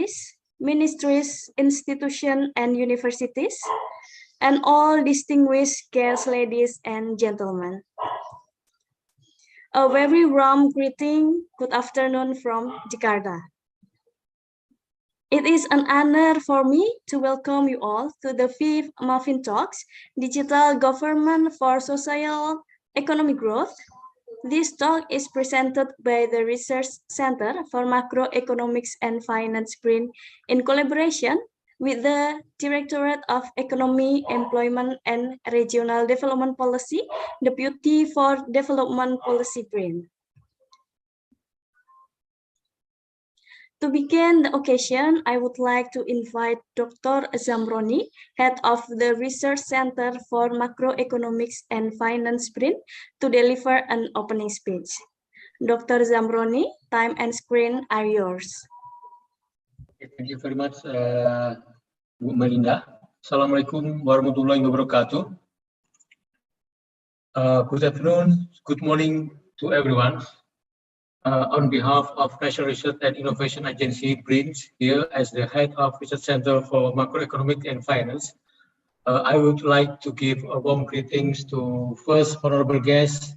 countries, ministries, institutions, and universities, and all distinguished guests, ladies and gentlemen. A very warm greeting, good afternoon from Jakarta. It is an honor for me to welcome you all to the 5th MAFIN Talks, Digital Government for Social Economic Growth. This talk is presented by the Research Center for Macroeconomics and Finance BRIN in collaboration with the Directorate of Economy, Employment and Regional Development Policy, Deputy for Development Policy BRIN. To begin the occasion, I would like to invite Dr. Zamroni, Head of the Research Center for Macroeconomics and Finance BRIN, to deliver an opening speech. Dr. Zamroni, time and screen are yours. Thank you very much, Bu Melinda. Assalamualaikum warahmatullahi wabarakatuh. Good afternoon, good morning to everyone. On behalf of National Research and Innovation Agency BRIN, here as the head of Research Center for Macroeconomic and Finance, I would like to give a warm greetings to first honorable guest,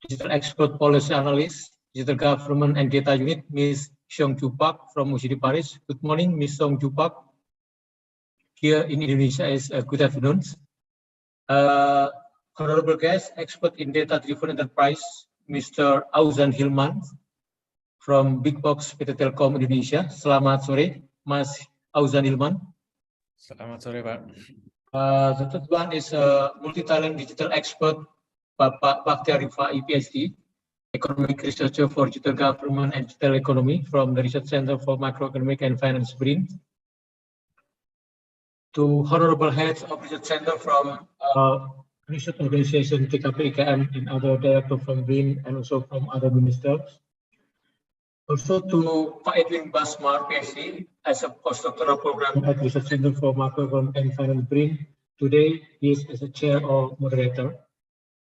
digital expert policy analyst, digital government and data unit, Ms. Song Ju Park from UCD Paris. Good morning, Ms. Song Ju Park. Here in Indonesia is good afternoon. Honorable guest, expert in data-driven enterprise, Mr. Auzan Hilman from Big Box PT Telkom Indonesia. Selamat sore, Mas Auzan Hilman. Selamat sore, Pak. The third one is a multi-talent digital expert, Bapak Baktiar Rifai, PhD, economic researcher for digital government and digital economy from the Research Center for Macroeconomic and Finance BRIN. To honorable heads of Research Center from Research Organization, TKP, IKM, and other directors from BRIN, and also from other ministers. Also to Pak Edwin Basmar, PhD, as a postdoctoral program at Research Center for Macroeconomic and Finance BRIN. Today, he is as a chair or moderator.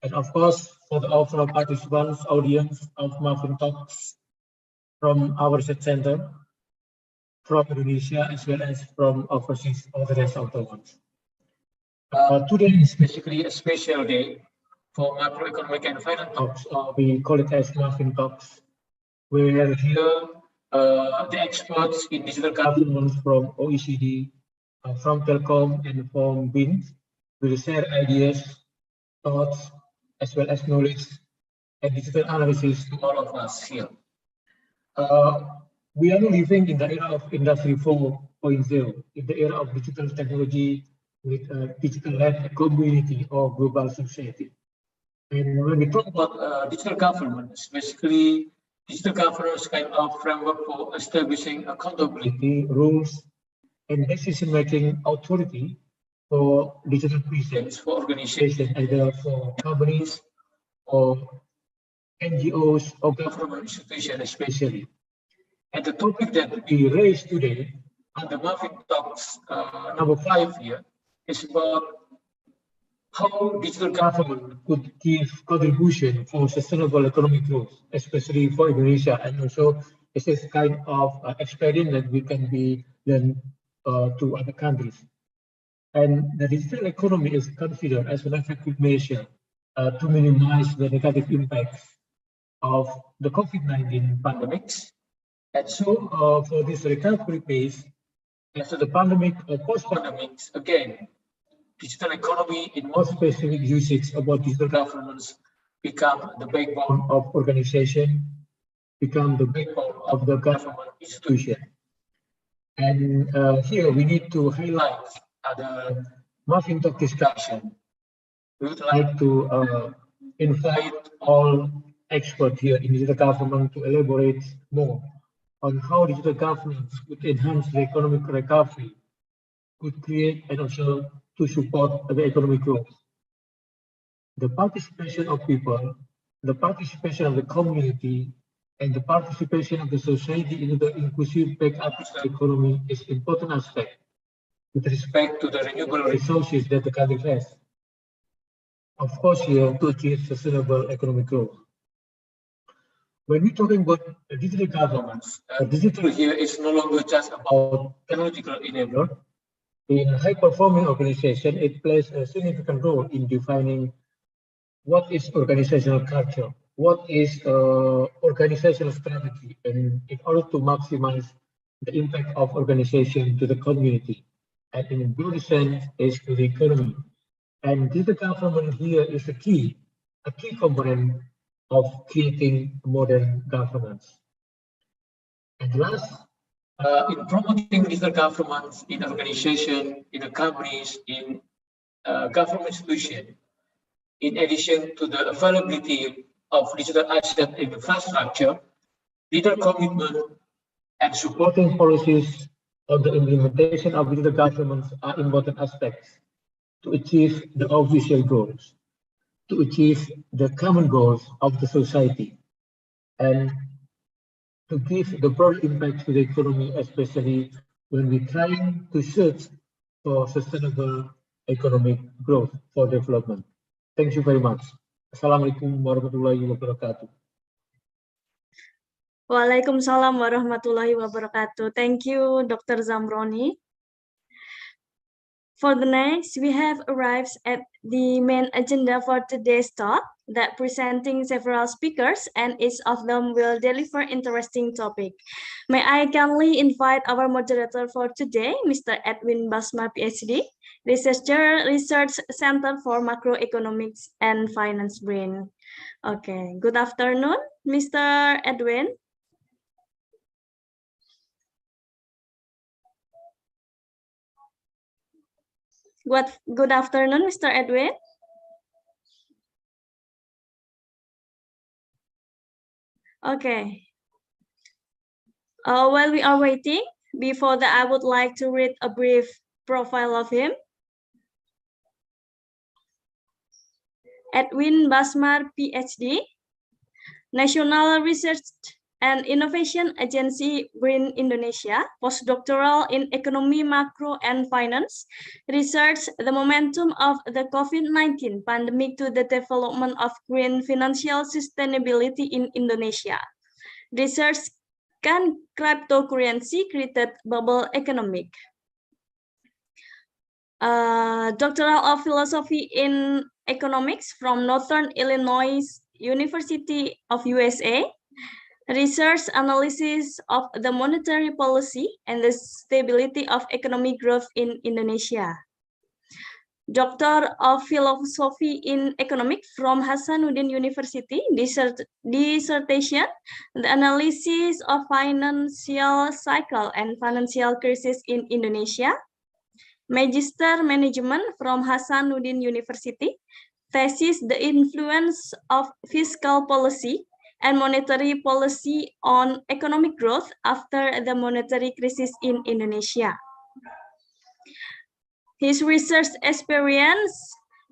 And of course, for the overall participants, audience of MAFIN Talks from our Research Center, from Indonesia, as well as from overseas, all the rest of the world. Today is basically a special day for macroeconomic and finance talks, or we call it as MAFIN Talks, where here the experts in digital government from OECD, from Telkom, and from BRIN will share ideas, thoughts, as well as knowledge and digital analysis to all of us here. We are living in the era of Industry 4.0, in the era of digital technology, with a digital-led community or global society. And when we talk about digital government, it's basically digital governance kind of framework for establishing accountability, rules, and decision-making authority for digital presence for organizations, either for companies or NGOs or government institutions especially. And the topic that we raised today on the MAFIN Talks number 5 here is about how digital government could give contribution for sustainable economic growth, especially for Indonesia, and also it's a kind of experience that we can be learned to other countries. And the digital economy is considered as an effective measure to minimize the negative impacts of the COVID-19 pandemics. And so for this recovery phase, after the pandemic or post-pandemics, again, digital economy in more specific usage about digital governance become the backbone of organization, become the backbone of the government institution. And here we need to highlight the MAFIN Talk discussion. We would like to invite all experts here in digital government to elaborate more on how digital governance would enhance the economic recovery, could create and also to support the economic growth. The participation of people, the participation of the community, and the participation of the society in the inclusive backup economy is important aspect with respect to the renewable resources that the country has. Of course, here to achieve sustainable economic growth. When we're talking about digital governance, digital here is no longer just about technological enabler. In high-performing organization, it plays a significant role in defining what is organizational culture, what is organizational strategy, and in order to maximize the impact of organization to the community, and in broader sense is to the economy. And digital government here is a key component of creating modern governance. And last, in promoting digital governance in organization, in the companies, in government institution, in addition to the availability of digital asset and infrastructure, digital commitment and supporting policies on the implementation of digital governments are important aspects to achieve the official goals, to achieve the common goals of the society, and to give the broad impact to the economy, especially when we're trying to search for sustainable economic growth for development. Thank you very much. Assalamualaikum warahmatullahi wabarakatuh. Waalaikumsalam warahmatullahi wabarakatuh. Thank you, Dr. Zamroni. For the next, we have arrived at the main agenda for today's talk, that presenting several speakers, and each of them will deliver interesting topic. May I kindly invite our moderator for today, Mr. Edwin Basma, PhD, Researcher, Research Center for Macroeconomics and Finance BRIN. Okay, good afternoon, Mr. Edwin. Good afternoon, Mr. Edwin. Okay. While we are waiting, before that, I would like to read a brief profile of him. Edwin Basmar, PhD, National Research and Innovation Agency BRIN Indonesia, postdoctoral in Economy, Macro, and Finance, research the momentum of the COVID-19 pandemic to the development of green financial sustainability in Indonesia. Research can cryptocurrency created bubble economic. Doctoral of Philosophy in Economics from Northern Illinois University of USA. Research analysis of the monetary policy and the stability of economic growth in Indonesia. Doctor of Philosophy in Economics from Hasanuddin University, dissertation, the analysis of financial cycle and financial crisis in Indonesia. Magister Management from Hasanuddin University, thesis, the influence of fiscal policy and monetary policy on economic growth after the monetary crisis in Indonesia. His research experience,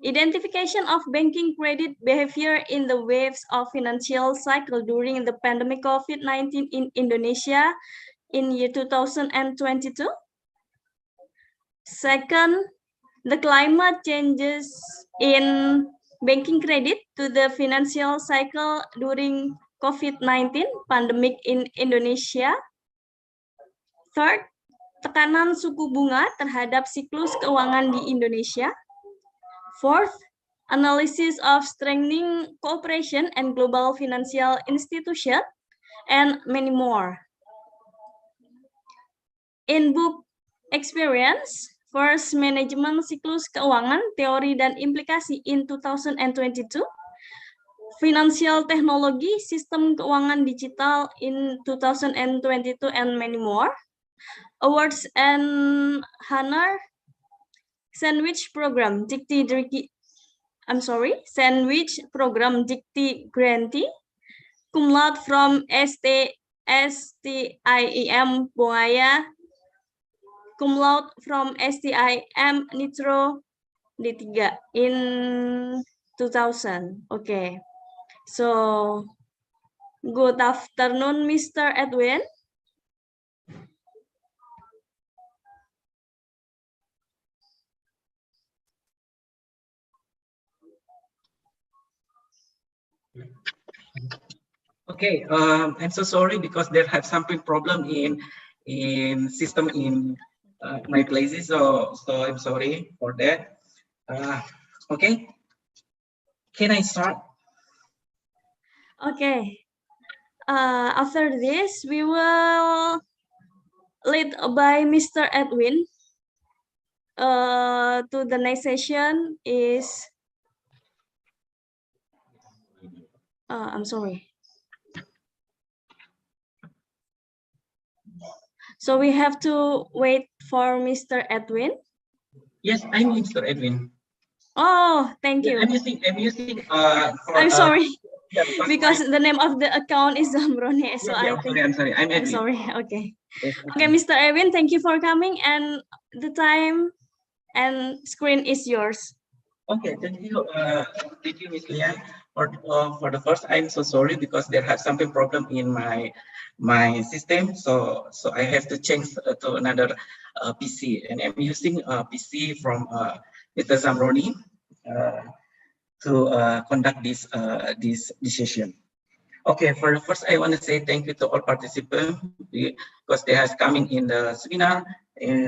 identification of banking credit behavior in the waves of financial cycle during the pandemic COVID-19 in Indonesia in year 2022. Second, the climate changes in banking credit to the financial cycle during COVID-19 pandemic in Indonesia. Third, tekanan suku bunga terhadap siklus keuangan di Indonesia. Fourth, analysis of strengthening cooperation and global financial institution, and many more. In book experience, first, Manajemen Siklus Keuangan, Teori dan Implikasi in 2022. Financial Technology, Sistem Keuangan Digital in 2022, and many more. Awards and honor, Sandwich Program, Sandwich Program Dikti Grantee, cum laude from STIM Bongaya, cum laude from STIM Nitro D3 in 2000. Okay, so good afternoon, Mr. Edwin. Okay, I'm so sorry because there have something problem in system in my places, so I'm sorry for that. Okay, can I start? Okay. After this, we will lead by Mr. Edwin. To the next session is I'm sorry. So we have to wait for Mr. Edwin. Yes, I'm Mr. Edwin. Oh, thank you. I'm using. I'm sorry. Yeah, because the name of the account is Zambrone. So yeah, I'm sorry. I'm Edwin. I'm sorry. Okay. Yes, Okay, Mr. Edwin, thank you for coming, and the time and screen is yours. Okay, thank you, Ms. Lian. For the first, I'm so sorry because there have something problem in my system, so I have to change to another PC, and I'm using a PC from Mr. Zamroni to conduct this session. Okay, for the first, I want to say thank you to all participants because they have coming in the seminar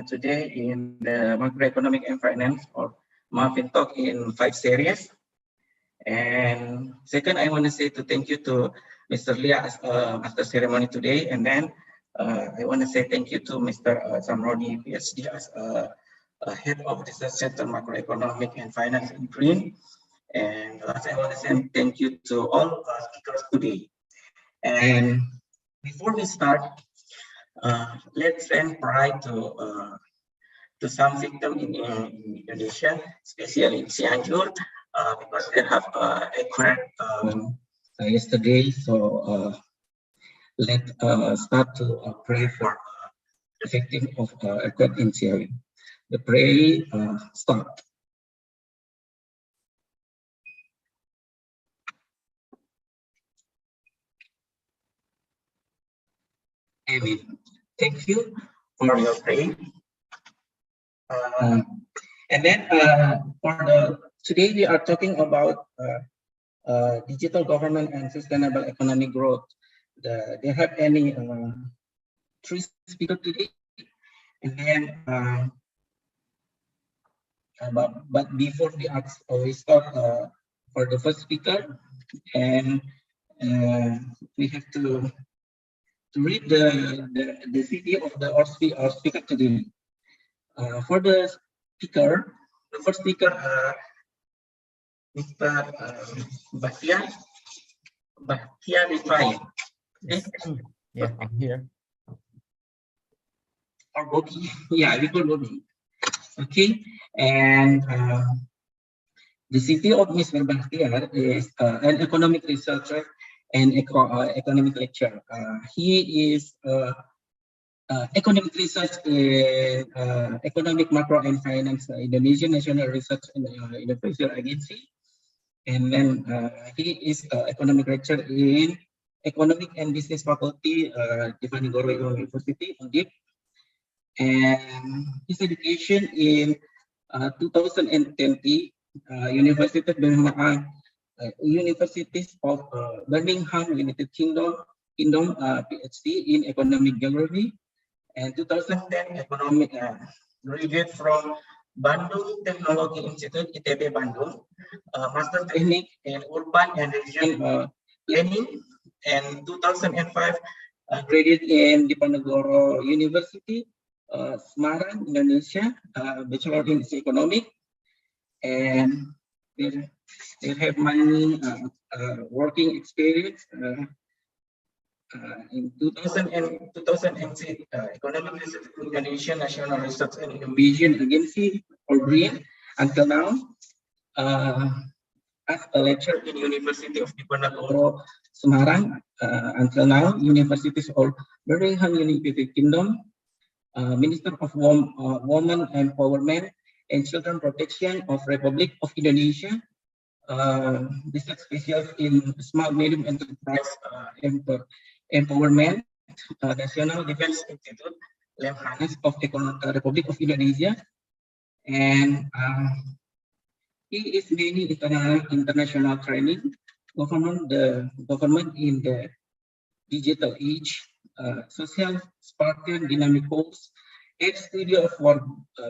today in the macroeconomic and finance or MAFIN talk in 5 series. And second, I want to say thank you to Mr. Lia as master ceremony today. And then I want to say thank you to Mr. Zamroni, PhD, as head of the Center Macroeconomic and Finance in BRIN. And last, I want to say thank you to all speakers today. And before we start, let's send pride to some victims in Indonesia, especially in Cianjur, because they have acquired yesterday. So let's start to pray for the victim of earthquake in Cianjur. The prayer start. Amen. Thank you for your prayer. And then today we are talking about digital government and sustainable economic growth. They have any 3 speakers today, and then but before we start for the first speaker, and we have to read the CV of our speaker today. For the speaker, the first speaker, Mr. Bahtiar Rifai. Yes. Yeah, I'm here. Or Bobby. Yeah, we call Bobby. Okay, and the CV of Mr. Bahtiar is an economic researcher and economic lecturer. He is economic research in economic macro and finance Indonesian National Research and Innovation Agency, and then he is economic lecturer in economic and business faculty Diponegoro University, Undip, and his education in 2020 Universities of Birmingham, United Kingdom, PhD in economic geography. And 2010 economic graduate from Bandung Technology Institute, ITB Bandung, master training in urban and region planning, and 2005 graduate in Diponegoro University, Semarang, Indonesia, bachelor in economic, and they have many working experience. In 2006, Economic Research Indonesian National Research and Innovation Agency, or BRIN, until now, as a lecturer in University of Diponegoro, Semarang, until now, Universities of Birmingham, United Kingdom, Minister of Women Empowerment and Children Protection of Republic of Indonesia, research specialist in small medium enterprise empowerment, National Defense Institute, Lemhanas of Republic of Indonesia, and he is many international training, government in the digital age, social Spartan dynamic course, studio for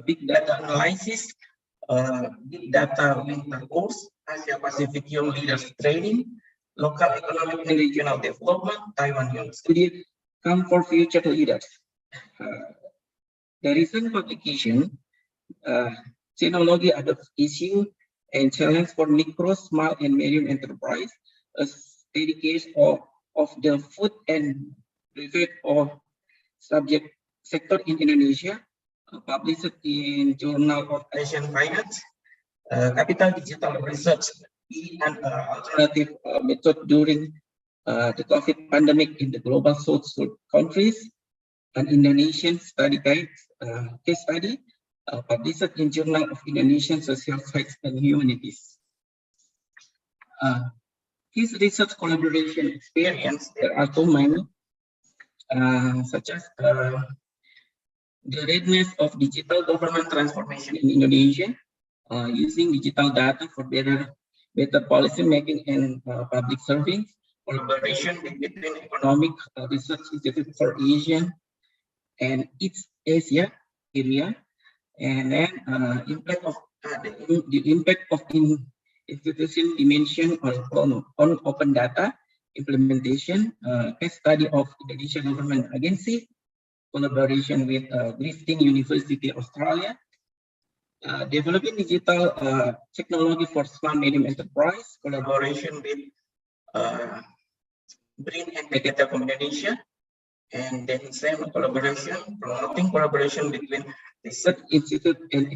big data analysis, big data winter course, Asia Pacific Young Leaders Training, local economic and regional development, Taiwan Young Study, Come for Future Leaders. The recent publication, Technology Adopts Issue and Challenge for Micro, Small, and Medium Enterprise, a study case of the food and beverage of subject sector in Indonesia, published in Journal of Asian Finance, Capital Digital Research, and alternative method during the COVID pandemic in the global South countries, an Indonesian study guide, case study, published in Journal of Indonesian Social Science and Humanities. His research collaboration experience, there are so many, such as the readiness of digital government transformation in Indonesia, using digital data for better policy making and public service, collaboration between economic research institute for Asia and East Asia area, and then impact of the impact of institution dimension on open data implementation, case study of Indonesia government agency, collaboration with Griffith University Australia, developing digital technology for small medium enterprise, collaboration with BRIN and PT Telkom Indonesia, and then same collaboration, promoting collaboration between research institute and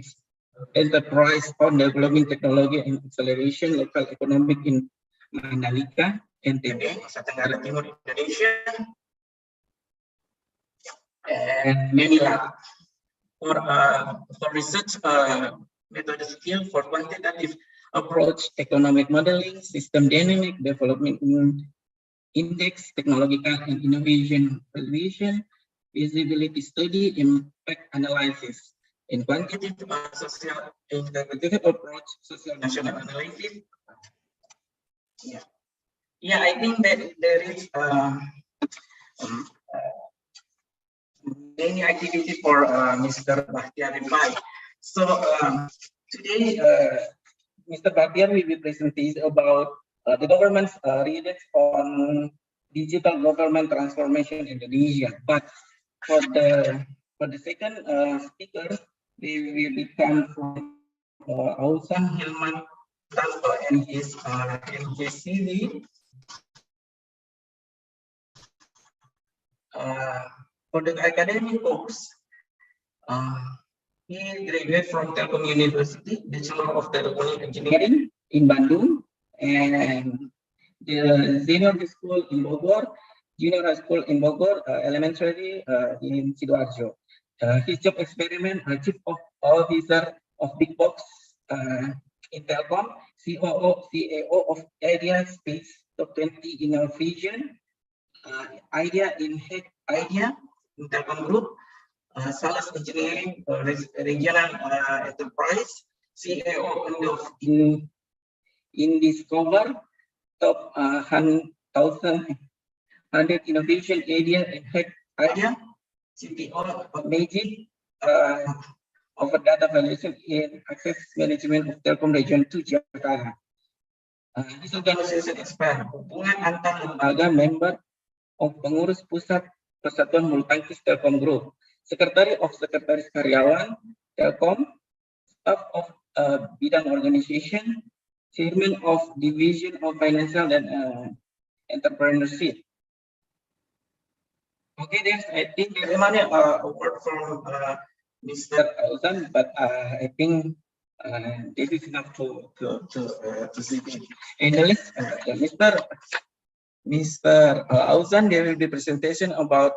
enterprise on developing technology and acceleration local economic in Mandalika, NTB, Nusa Tenggara Timur, Indonesia, and Manila. For research method skill for quantitative approach, economic modeling, system dynamic development index, technological and innovation evaluation, feasibility study, impact analysis, in quantitative social integrative approach, social national analysis. Yeah, I think that there is many activity for Mr. Bahtiar Pai. So today, Mr. Bahtiar will be presenting about the government's readings on digital government transformation in Indonesia. But for the second speaker, we will become from Ausan Hilman Tanto and his CV. For the academic course, he graduated from Telkom University, Bachelor of Telecom Engineering in Bandung, and the senior high school in Bogor, junior high school in Bogor, elementary in Sidoarjo. His job experiment, chief of officer of Big Box in Telkom, CAO of Idea Space Top 20 Innovation, Idea in Head Idea in Telkom Group, Sales Engineering Regional Enterprise, CAO of Indiscover Top 1,100 Innovation Idea and Head Idea, CTO of Magic of Data Valuation in Access Management of Telkom Region 2 Jakarta. This organization expand hubungan antar lembaga member of pengurus pusat Persatuan Bulu Tangkis Telkom Group, Secretary of Sekretaris Karyawan Telkom, Staff of Bidang Organization, Chairman of Division of Financial and Entrepreneurship. Okay, there's I think there's many word from Mr. Ausan, but I think this is enough to see. And the list, Mr. Ausan, there will be presentation about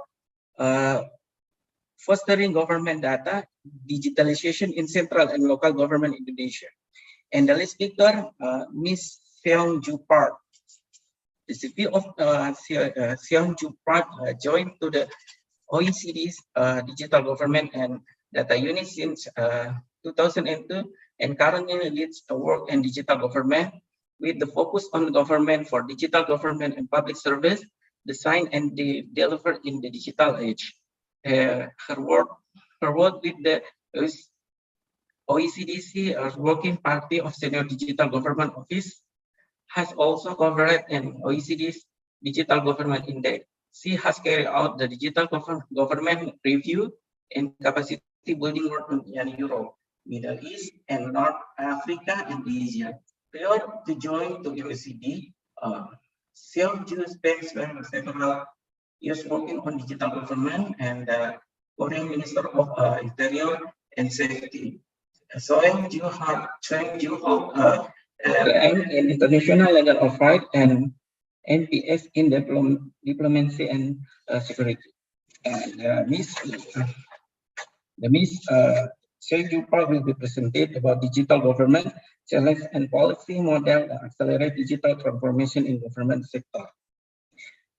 fostering government data digitalization in central and local government Indonesia. And the last speaker, Ms. Seong-Ju Park. The city of Seong-Ju Park joined to the OECD's Digital Government and Data Unit since 2002 and currently leads the work in digital government with the focus on government for digital government and public service, designed and delivered in the digital age. Her work with the OECDC, Working Party of Senior Digital Government Office, has also covered an OECD's Digital Government Index. She has carried out the digital government review and capacity building work in Europe, Middle East, and North Africa and Asia. Prior to joining the OECD, Seong Ju spent several years working on digital government and Korean Minister of Interior and Safety. Seong Ju held in international legal of right and NPS in diplomacy and security. And Miss Seong Ju will be presented about digital government challenge and policy model that accelerate digital transformation in government sector.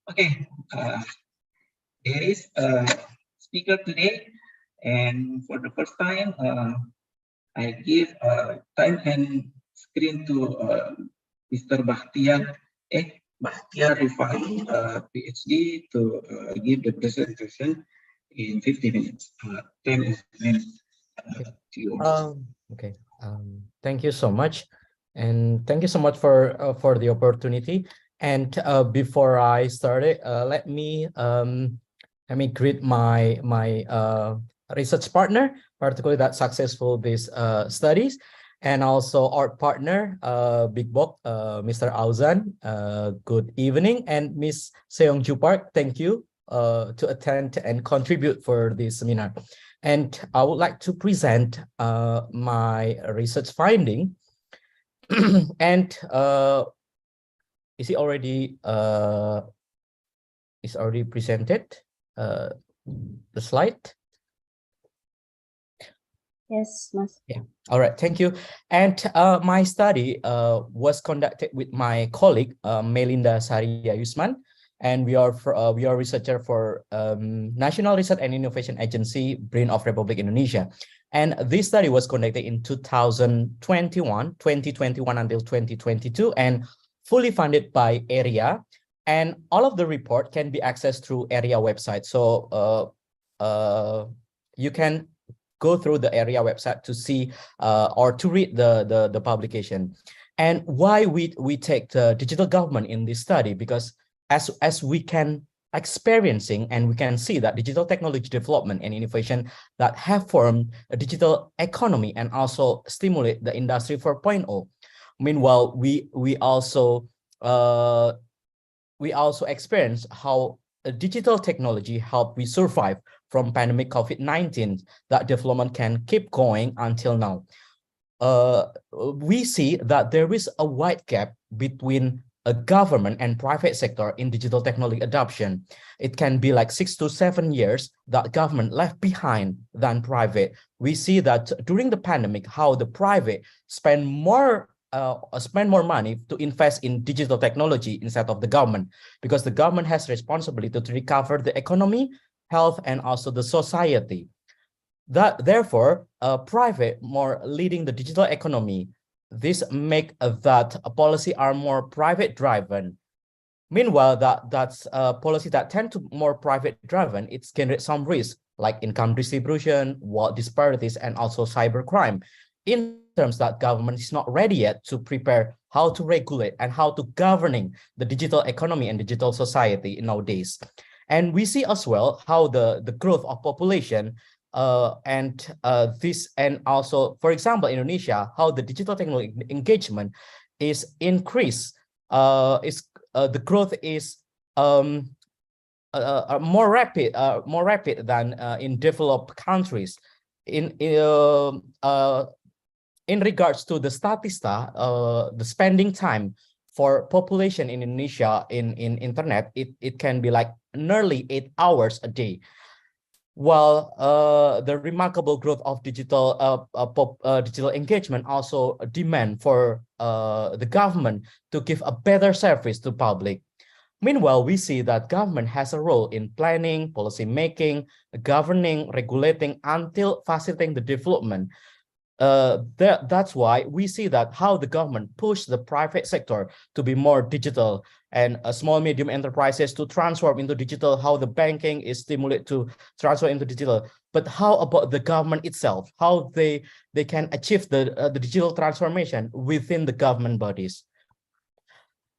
Okay, there is a speaker today, and for the first time, I give time and screen to Mr. Bahtiar Rifai, PhD, to give the presentation in 50 minutes. 10 minutes to you. Okay. Thank you so much, and thank you so much for the opportunity. And before I start it, let me greet my research partner, particularly that successful these studies, and also our partner, Big Bok, Mr. Auzan. Good evening, and Miss Seong Ju Park. Thank you to attend and contribute for this seminar. And I would like to present my research finding. And is it already presented? The slide. Yes, Mas. Yeah. All right. Thank you. And my study was conducted with my colleague Melinda Saria Yusman, and we are researcher for National Research and Innovation Agency BRIN of Republic Indonesia. And this study was conducted in 2021 until 2022, and fully funded by AREA. And all of the report can be accessed through AREA website. So you can go through the AREA website to see or to read the publication. And why we take the digital government in this study? Because as we can experiencing and we can see that digital technology development and innovation that have formed a digital economy and also stimulate the industry 4.0. Meanwhile, we also experience how a digital technology helped we survive from pandemic COVID-19. That development can keep going until now. We see that there is a wide gap between a government and private sector in digital technology adoption. It can be like 6 to 7 years that government left behind than private. We see that during the pandemic, how the private spend more money to invest in digital technology instead of the government, because the government has responsibility to recover the economy, health, and also the society. That therefore, private more leading the digital economy. This make that policy are more private driven. Meanwhile, that's a policy that tend to more private driven. It's generate some risk like income distribution, wealth disparities, and also cybercrime. In terms that government is not ready yet to prepare how to regulate and how to governing the digital economy and digital society nowadays. And we see as well how the growth of population and also, for example, Indonesia, how the digital technology engagement is increased. The growth is more rapid than in developed countries. In regards to the statista, the spending time for population in Indonesia in internet, it can be like nearly 8 hours a day. While the remarkable growth of digital engagement also demand for the government to give a better service to public. Meanwhile, we see that government has a role in planning, policy making, governing, regulating until facilitating the development. that's why we see that how the government pushed the private sector to be more digital, and small medium enterprises to transform into digital, how the banking is stimulated to transfer into digital. But how about the government itself, how they can achieve the digital transformation within the government bodies?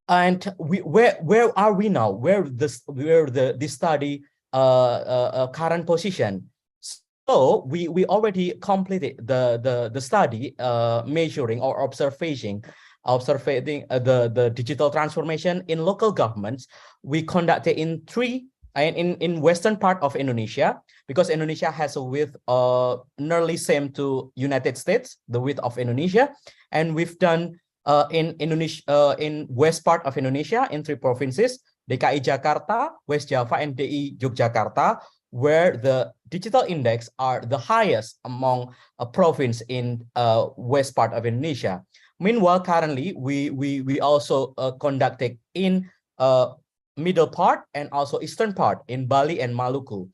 And where are we now? Where the study current position? So we already completed the study measuring or observing the digital transformation in local governments. We conducted in in western part of Indonesia, because Indonesia has a width nearly same to United States, the width of Indonesia, and we've done in Indonesia, in west part of Indonesia, in 3 provinces, DKI Jakarta, West Java, and DI Yogyakarta, where the digital index are the highest among a province in west part of Indonesia. Meanwhile, currently we also conducted in middle part and also eastern part in Bali and Maluku.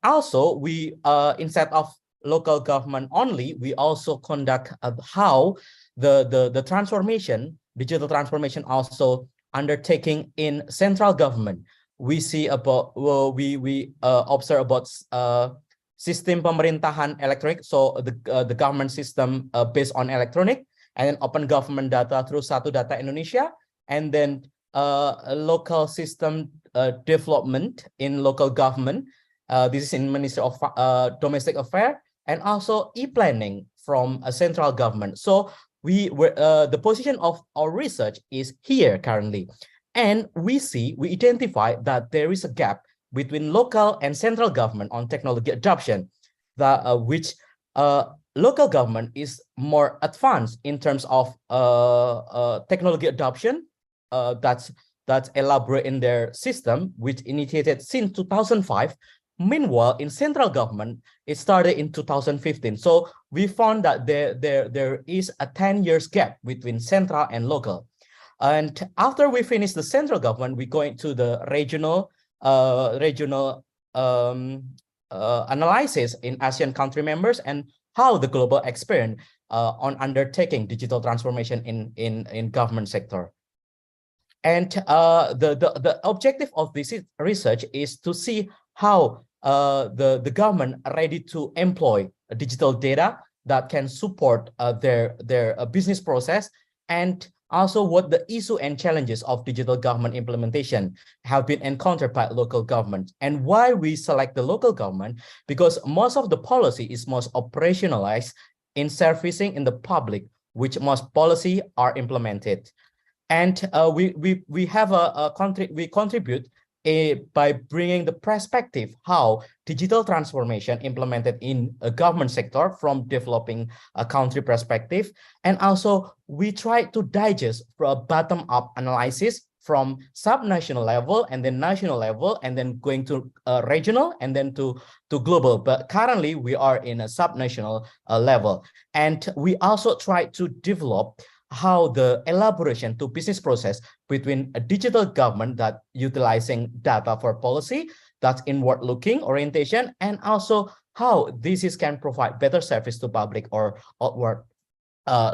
Also, we instead of local government only, we also conduct how the transformation, digital transformation, also undertaking in central government. We see about we observe about sistem pemerintahan electronic, so the government system based on electronic, and then open government data through Satu Data Indonesia, and then local system development in local government. This is in Ministry of Domestic Affairs, and also e-planning from a central government. So the position of our research is here currently, and we identify that there is a gap between local and central government on technology adoption, that which local government is more advanced in terms of technology adoption. That's elaborate in their system, which initiated since 2005. Meanwhile, in central government, it started in 2015. So we found that there is a 10 years gap between central and local. And after we finish the central government, we go into the regional analysis in ASEAN country members, and how the global experience on undertaking digital transformation in government sector. And the objective of this research is to see how the government are ready to employ digital data that can support their business process, and also what the issue and challenges of digital government implementation have been encountered by local government. And why we select the local government, because most of the policy is most operationalized in servicing in the public, which most policy are implemented. And we contribute by bringing the perspective how digital transformation implemented in a government sector from developing a country perspective. And also we try to digest from a bottom-up analysis from sub-national level, and then national level, and then going to regional, and then to global. But currently we are in a sub-national level. And we also try to develop how the elaboration to business process between a digital government that utilizing data for policy, that's inward looking orientation, and also how this can provide better service to public or outward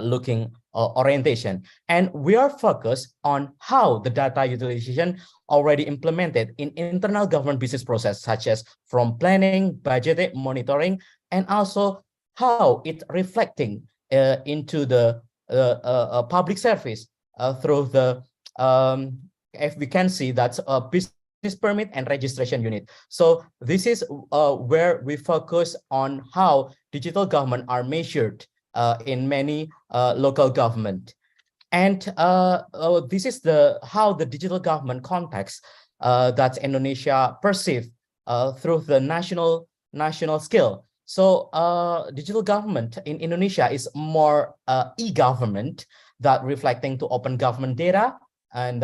looking orientation. And we are focused on how the data utilization already implemented in internal government business process, such as from planning, budgeting, monitoring, and also how it reflecting into the public service through the if we can see that's a business permit and registration unit. So this is where we focus on how digital government are measured in many local government. And this is how the digital government context that Indonesia perceive through the national scale. So digital government in Indonesia is more e-government that reflecting to open government data, and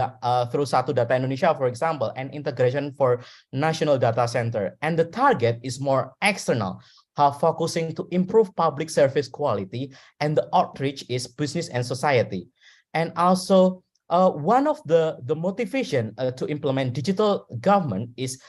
through Satu Data Indonesia, for example, and integration for national data center. And the target is more external, focusing to improve public service quality, and the outreach is business and society. And also one of the motivation to implement digital government is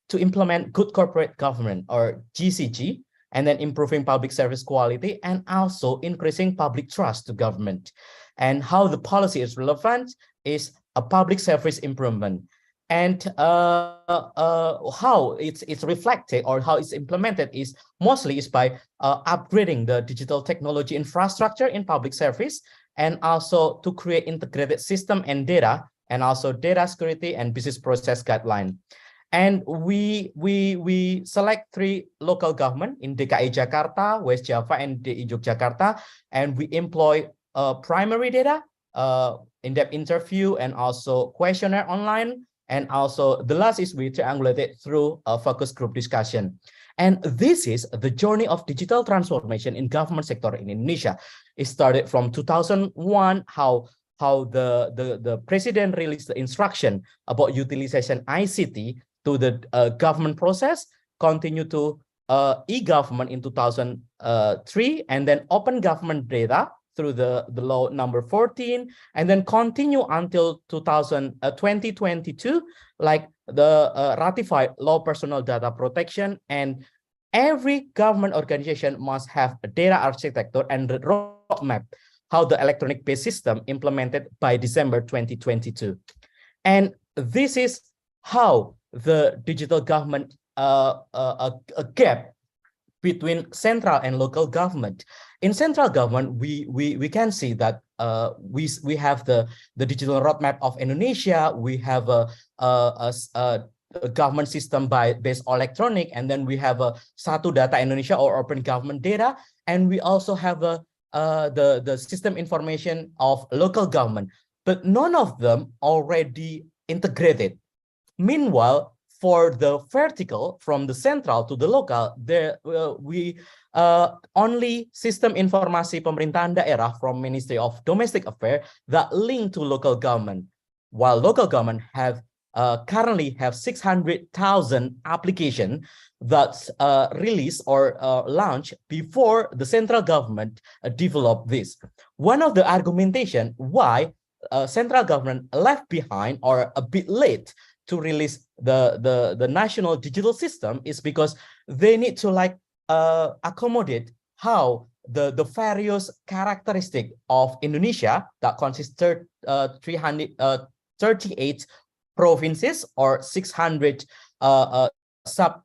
to implement good corporate government, or GCG. and then improving public service quality, and also increasing public trust to government. And how the policy is relevant is a public service improvement. And how it's reflected or how it's implemented is mostly by upgrading the digital technology infrastructure in public service, and also to create integrated system and data, and also data security and business process guideline. And we select 3 local government in DKI Jakarta, West Java, and DI Yogyakarta, and we employ primary data, in-depth interview, and also questionnaire online. And also the last is we triangulated through a focus group discussion. And this is the journey of digital transformation in government sector in Indonesia. It started from 2001, how the president released the instruction about utilization ICT to the government process, continue to e-government in 2003, and then open government data through the law number 14, and then continue until 2022, like the ratified law personal data protection. And every government organization must have a data architecture and the roadmap, how the electronic based system implemented by December 2022. And this is how the digital government, a gap between central and local government. In central government, we can see that we have the digital roadmap of Indonesia. We have a government system based on electronic, and then we have a Satu Data Indonesia or open government data, and we also have the system information of local government. But none of them already integrated. Meanwhile, for the vertical from the central to the local, we only sistem informasi pemerintahan daerah from Ministry of Domestic Affairs that link to local government, while local government currently have 600,000 applications that's released or launched before the central government developed this. One of the argumentation why central government left behind or a bit late to release the national digital system is because they need to accommodate how the various characteristic of Indonesia that consists 338 provinces or 600 sub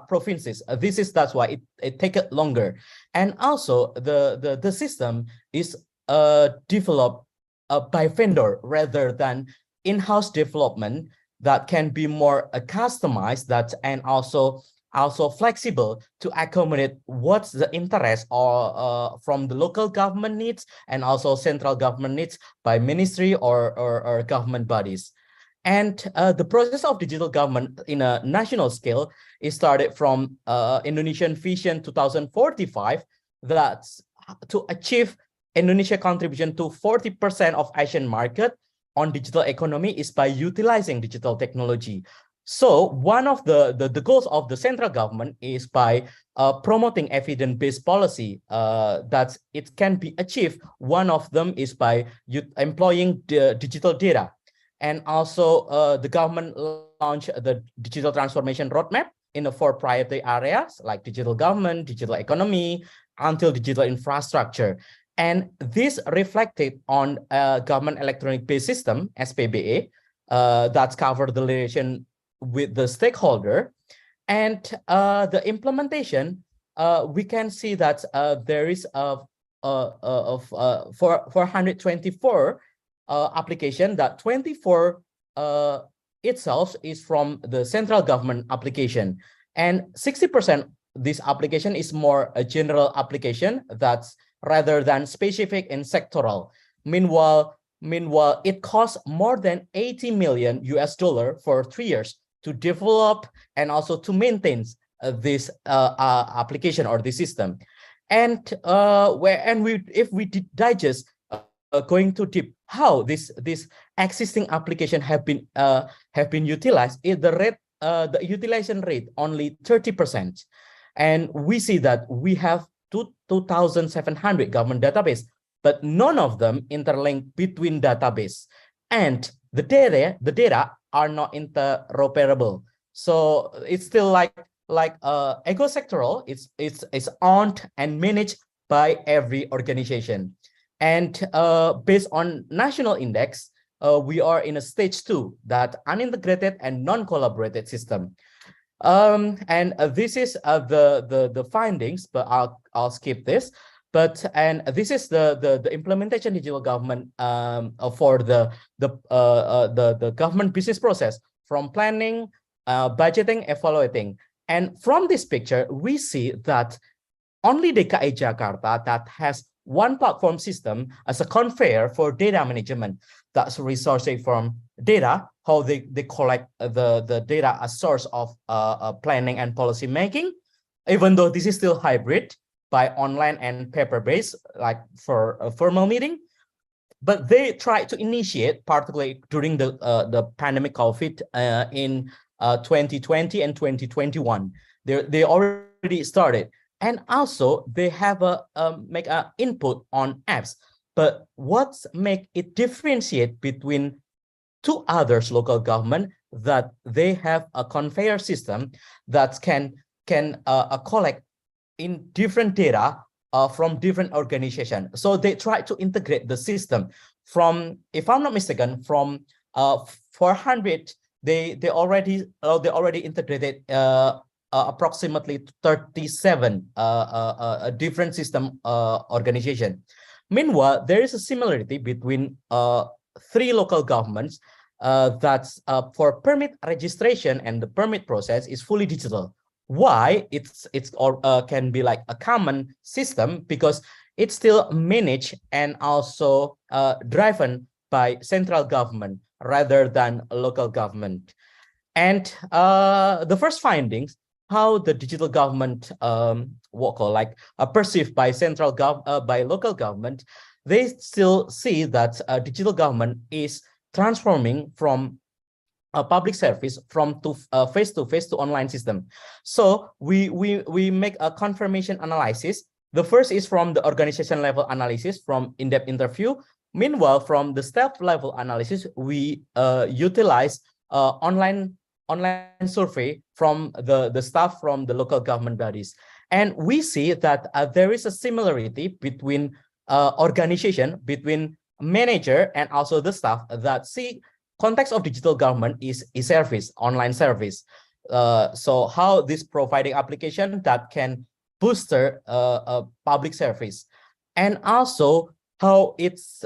provinces. That's why it take it longer. And also the system is developed by vendor rather than in-house development that can be more customized and also flexible to accommodate what's the interest or from the local government needs and also central government needs by ministry or government bodies. And the process of digital government in a national scale is started from Indonesian Vision 2045, that's to achieve Indonesia contribution to 40% of Asian market on digital economy is by utilizing digital technology. So one of the goals of the central government is by promoting evidence-based policy that it can be achieved. One of them is by employing the digital data. And also the government launched the digital transformation roadmap in the 4 priority areas like digital government, digital economy, until digital infrastructure. And this reflected on government electronic based system, SPBA, that's covered the relation with the stakeholder. And the implementation, we can see that there is 424 application, that 24 itself is from the central government application. And 60% this application is more a general application that's rather than specific and sectoral. Meanwhile, it costs more than $80 million for 3 years to develop and also to maintain this application or the system. And if we digest going too deep how this existing application have been utilized, the utilization rate only 30%, and we see that we have 2,700 government database, but none of them interlink between database, and the data are not interoperable. So it's still like like eco-sectoral, it's owned and managed by every organization. And based on national index, we are in a stage 2, that unintegrated and non-collaborated system. And this is the findings, but I'll skip this. And this is the implementation digital government for the government business process, from planning, budgeting, evaluating. And from this picture, we see that only DKI Jakarta that has one platform system as a conveyor for data management. That's resourcing from data, how they collect the data as source of planning and policy making, even though this is still hybrid by online and paper-based, like for a formal meeting. But they try to initiate, particularly during the pandemic COVID in 2020 and 2021. They already started. And also they have make an input on apps. But what's make it differentiate between 2 others local government, that they have a conveyor system that can collect in different data from different organizations. So they try to integrate the system from, if I'm not mistaken, from 400, they already integrated approximately 37 different system organization. Meanwhile, there is a similarity between 3 local governments that's for permit registration, and the permit process is fully digital. Why? It's can be like a common system, because it's still managed and also driven by central government rather than local government. And the first findings, how the digital government perceived by by local government, they still see that digital government is transforming from a public service from face-to-face to online system. So we make a confirmation analysis. The first is from the organization level analysis, from in-depth interview. Meanwhile, from the staff level analysis, we utilize online survey from the staff from the local government bodies. And we see that there is a similarity between organization, between manager and also the staff, that see context of digital government is service, online service. So how this providing application that can booster public service, and also how it's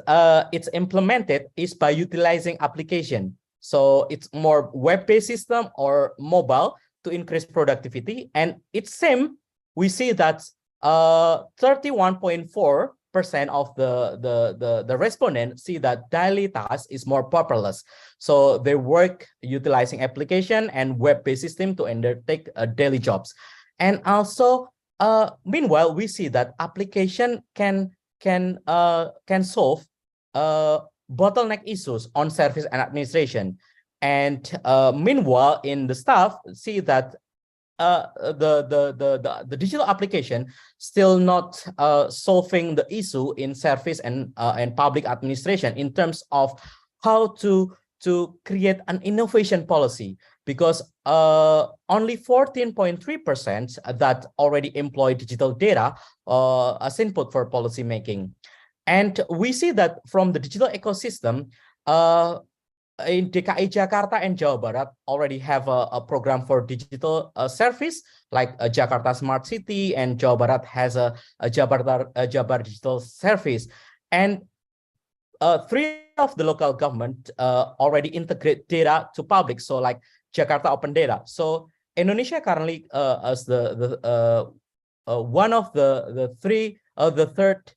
implemented is by utilizing application. So it's more web-based system or mobile to increase productivity. And it's same, we see that 31.4% of the respondents see that daily task is more paperless. So they work utilizing application and web-based system to undertake daily jobs. And also, meanwhile, we see that application can solve bottleneck issues on service and administration. And meanwhile, in the staff, see that the digital application still not solving the issue in service and public administration in terms of how to create an innovation policy, because only 14.3% that already employ digital data as input for policy making. And we see that from the digital ecosystem, in DKI Jakarta and Jawa Barat already have a program for digital service, like Jakarta Smart City, and Jawa Barat has a Jabar Digital Service. And 3 of the local government already integrate data to public, so like Jakarta Open Data. So Indonesia currently as one of the third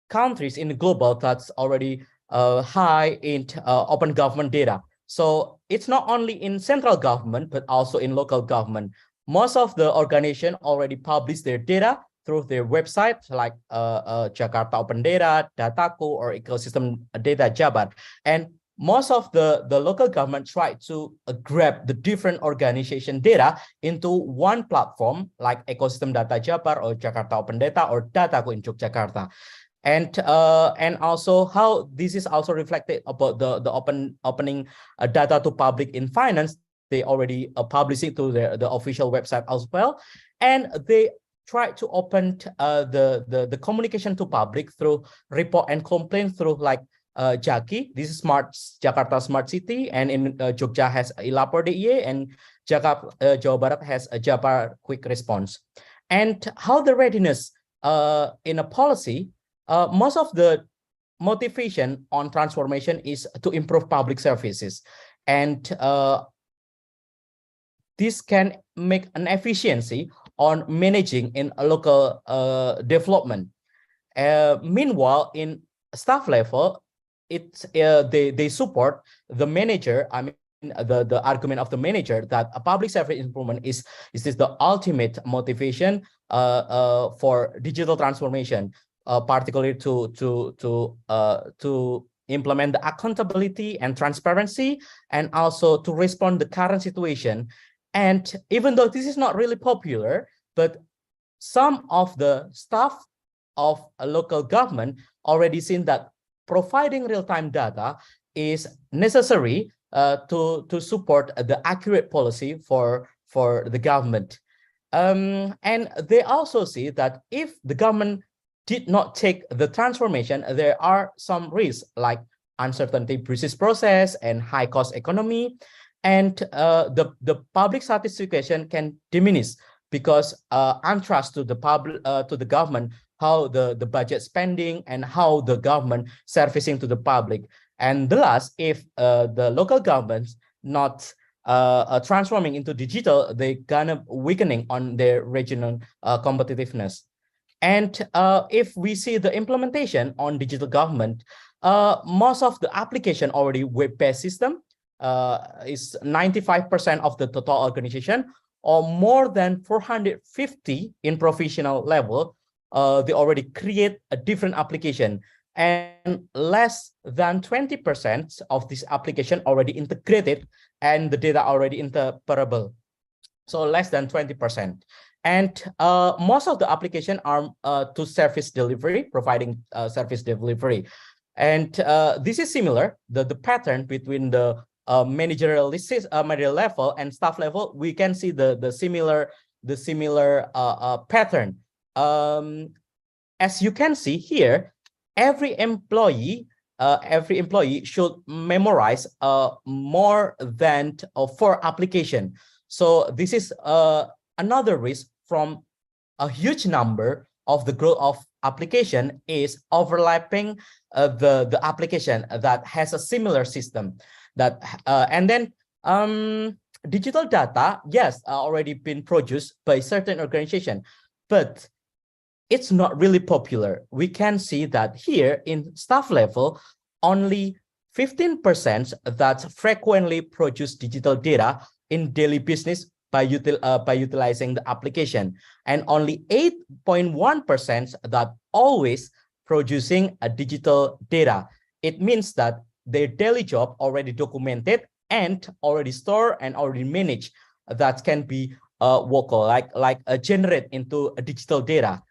countries in the global that's already high in open government data. So it's not only in central government, but also in local government. Most of the organization already publish their data through their website, like Jakarta Open Data, Dataku, or Ecosystem Data Jabar. And most of the local government try to grab the different organization data into one platform, like Ecosystem Data Jabar or Jakarta Open Data or Dataku in Yogyakarta. And also how this is also reflected about the opening data to public in finance. They already publish it to the official website as well. And they try to open the communication to public through report and complaint through like Jaki. This is Jakarta Smart City, and in Jogja has Ilapor DIY, and Jakarta Jawa Barat has a Jabar Quick Response. And how the readiness in a policy, most of the motivation on transformation is to improve public services, and this can make an efficiency on managing in a local development. Meanwhile, in staff level, they support the manager. I mean, the argument of the manager that a public service improvement is the ultimate motivation for digital transformation, particularly to implement the accountability and transparency, and also to respond to the current situation. And even though this is not really popular, but some of the staff of a local government already seen that providing real-time data is necessary to support the accurate policy for the government. And they also see that if the government did not take the transformation, there are some risks like uncertainty business process and high cost economy, and the public satisfaction can diminish because untrust to the public to the government, how the budget spending and how the government servicing to the public. And the last, if the local governments not transforming into digital, they kind of weakening on their regional competitiveness. And if we see the implementation on digital government, most of the application already web-based system, is 95% of the total organization, or more than 450 in professional level. They already create a different application, and less than 20% of this application already integrated and the data already interoperable. So less than 20%. And most of the application are to service delivery, providing service delivery. And this is similar, the pattern between the managerial level and staff level. We can see the similar pattern. As you can see here, every employee should memorize more than 4 application. So this is another risk from a huge number of the growth of application is overlapping the application that has a similar system. That and then digital data, yes, already been produced by certain organization, but it's not really popular. We can see that here in staff level, only 15% that frequently produce digital data in daily business by utilizing the application, and only 8.1% that always producing a digital data. It means that their daily job already documented and already stored and already managed, that can be generate into a digital data.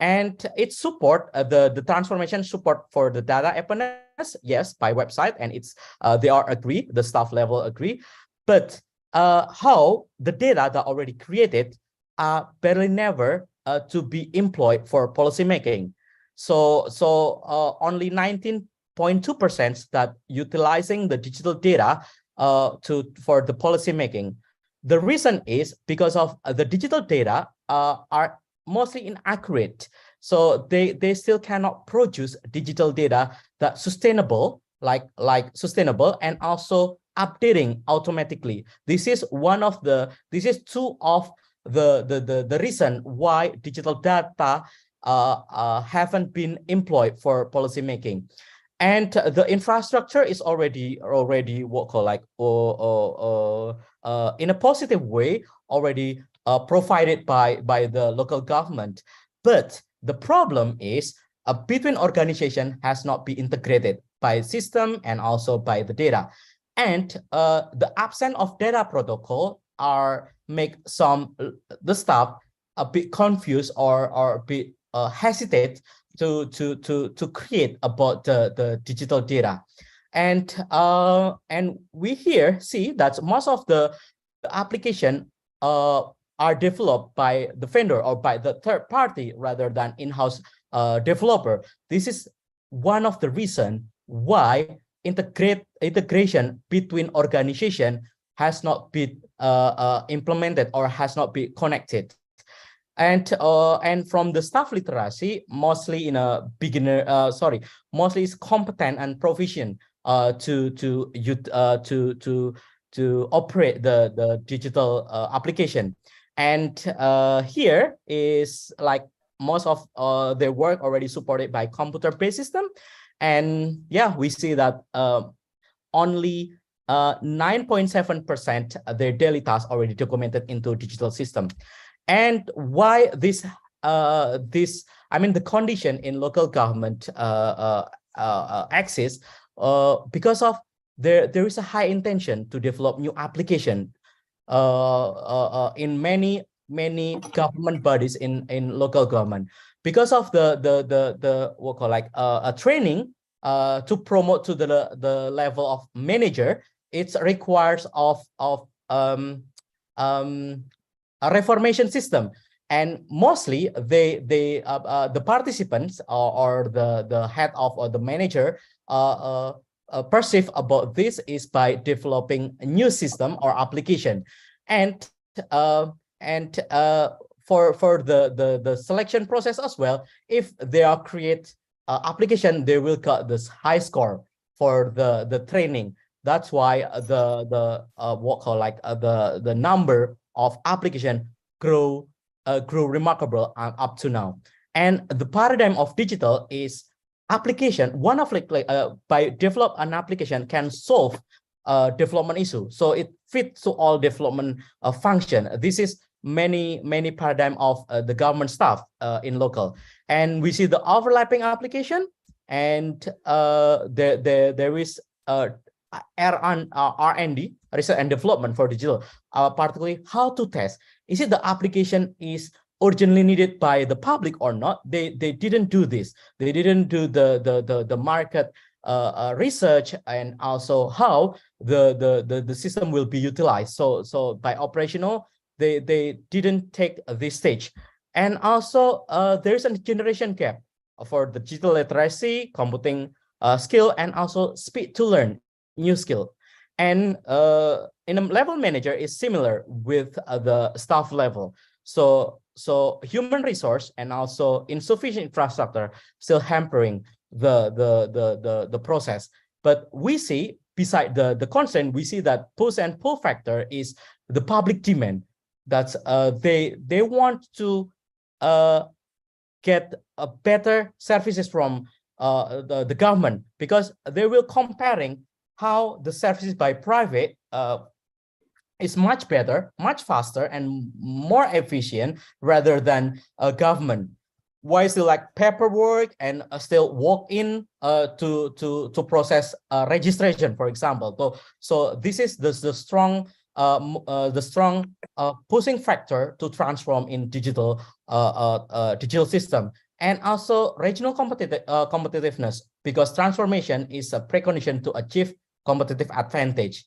And it support the transformation support for the data openness, yes, by website, and it's they are agree, the staff level agree, but how the data that already created are barely never to be employed for policy making. So only 19.2% that utilizing the digital data for the policy making. The reason is because of the digital data are mostly inaccurate. So they still cannot produce digital data that sustainable, like sustainable, and also updating automatically. This is two of the reason why digital data haven't been employed for policy making. And the infrastructure is already in a positive way already provided by the local government. But the problem is between organization has not been integrated by system and also by the data. And the absence of data protocol make the staff a bit confused or a bit hesitate to create about the digital data. And we here see that most of the application are developed by the vendor or by the third party rather than in-house developer. This is one of the reasons why integration between organization has not been implemented or has not been connected. And from the staff literacy, mostly in a beginner, mostly is competent and proficient to operate the digital application. And here is like most of their work already supported by computer-based system. And yeah, we see that only 9.7% their daily tasks already documented into digital system. And why this the condition in local government exists because of there is a high intention to develop new application in many government bodies in local government, because of the what call like a training to promote to the level of manager. It requires of a reformation system, and mostly the participants or the head of or the manager perceive about this is by developing a new system or application. And for the selection process as well, if they are create application, they will get this high score for the training. That's why the what call like the number of application grew remarkable up to now. And the paradigm of digital is application. One of by develop an application can solve development issue, so it fits to all development function. This is many paradigm of the government staff in local, and we see the overlapping application, and there is R&D, research and development for digital, particularly how to test. Is it the application is urgently needed by the public or not? They didn't do this. They didn't do the market research, and also how the system will be utilized. So by operational, they didn't take this stage. And also there's a generation gap for the digital literacy, computing skill, and also speed to learn new skill. And in a level manager is similar with the staff level. So human resource and also insufficient infrastructure still hampering the process. But we see beside the constraint, we see that push and pull factor is the public demand. That's they want to get a better services from the government, because they will comparing how the services by private is much better, much faster, and more efficient rather than a government. Why still like paperwork and still walk in to process registration, for example. So this is the strong pushing factor to transform in digital system. And also regional competitiveness, because transformation is a precondition to achieve competitive advantage.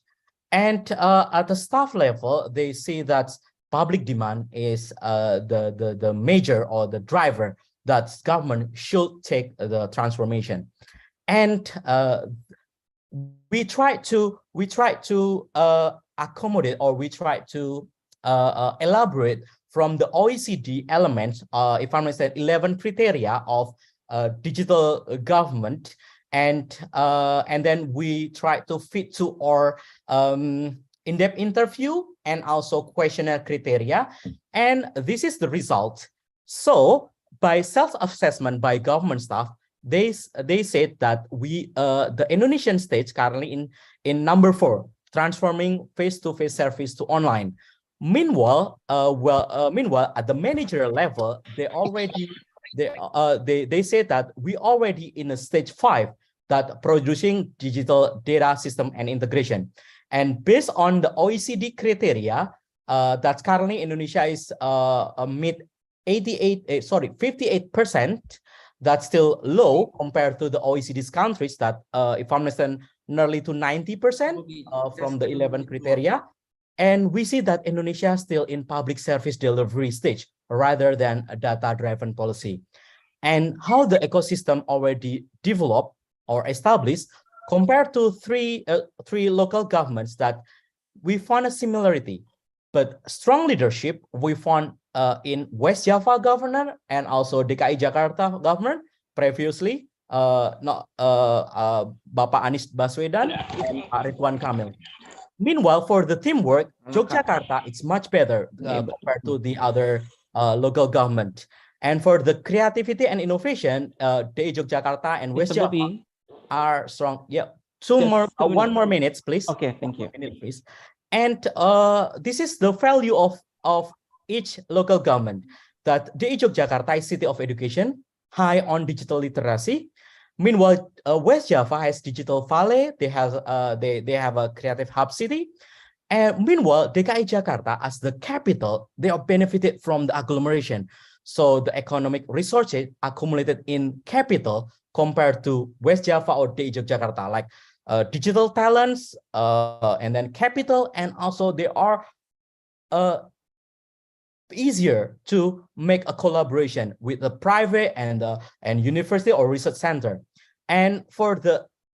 And at the staff level, they see that public demand is the major or the driver that government should take the transformation. And we try to accommodate, or we try to elaborate from the OECD elements, if I understand, 11 criteria of digital government. And then we try to fit to our in-depth interview and also questionnaire criteria, and this is the result. So by self-assessment by government staff, they said that the Indonesian stage currently in number 4, transforming face-to-face service to online. Meanwhile, at the managerial level, they say that we already in a stage 5, that producing digital data system and integration. And based on the OECD criteria, that's currently Indonesia is mid 58%. That's still low compared to the OECD's countries that, if I understand, nearly to 90% from the 11 criteria. And we see that Indonesia is still in public service delivery stage rather than a data-driven policy. And how the ecosystem already developed or established compared to three local governments that we found a similarity, but strong leadership we found in West Java governor and also DKI Jakarta governor previously, Bapak Anies Baswedan and Ridwan Kamil. Meanwhile, for the teamwork, Yogyakarta it's much better compared to the other local government. And for the creativity and innovation, DKI Yogyakarta and West Java are strong. Yeah, one more minutes, please. Okay, thank you. Please. And this is the value of each local government, that DKI Yogyakarta is city of education, high on digital literacy. Meanwhile, West Java has digital valley. They have a creative hub city. And meanwhile, DKI Jakarta as the capital, they are benefited from the agglomeration. So the economic resources accumulated in capital compared to West Java or DKI Jakarta, like digital talents, and then capital, and also they are easier to make a collaboration with the private and university or research center. And for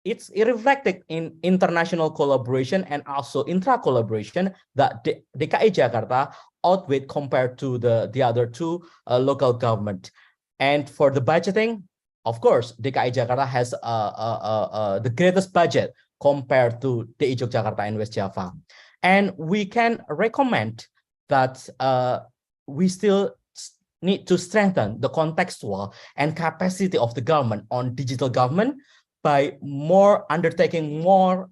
it's reflected in international collaboration and also intra-collaboration that DKI Jakarta outweighed compared to the other two local government. And for the budgeting, of course, DKI Jakarta has the greatest budget compared to DKI Jakarta and West Java. And we can recommend that we still need to strengthen the contextual and capacity of the government on digital government by undertaking more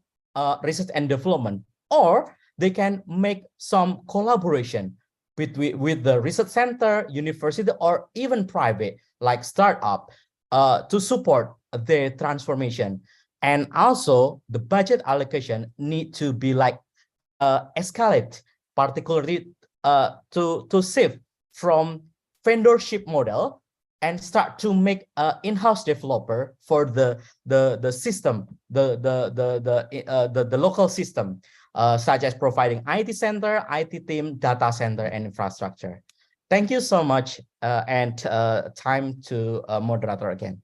research and development, or they can make some collaboration with the research center, university, or even private, like startup, to support their transformation. And also the budget allocation need to be like escalate, particularly to shift from vendorship model and start to make in-house developer for the system, the local system, such as providing IT center, IT team, data center, and infrastructure. Thank you so much, and time to moderator again.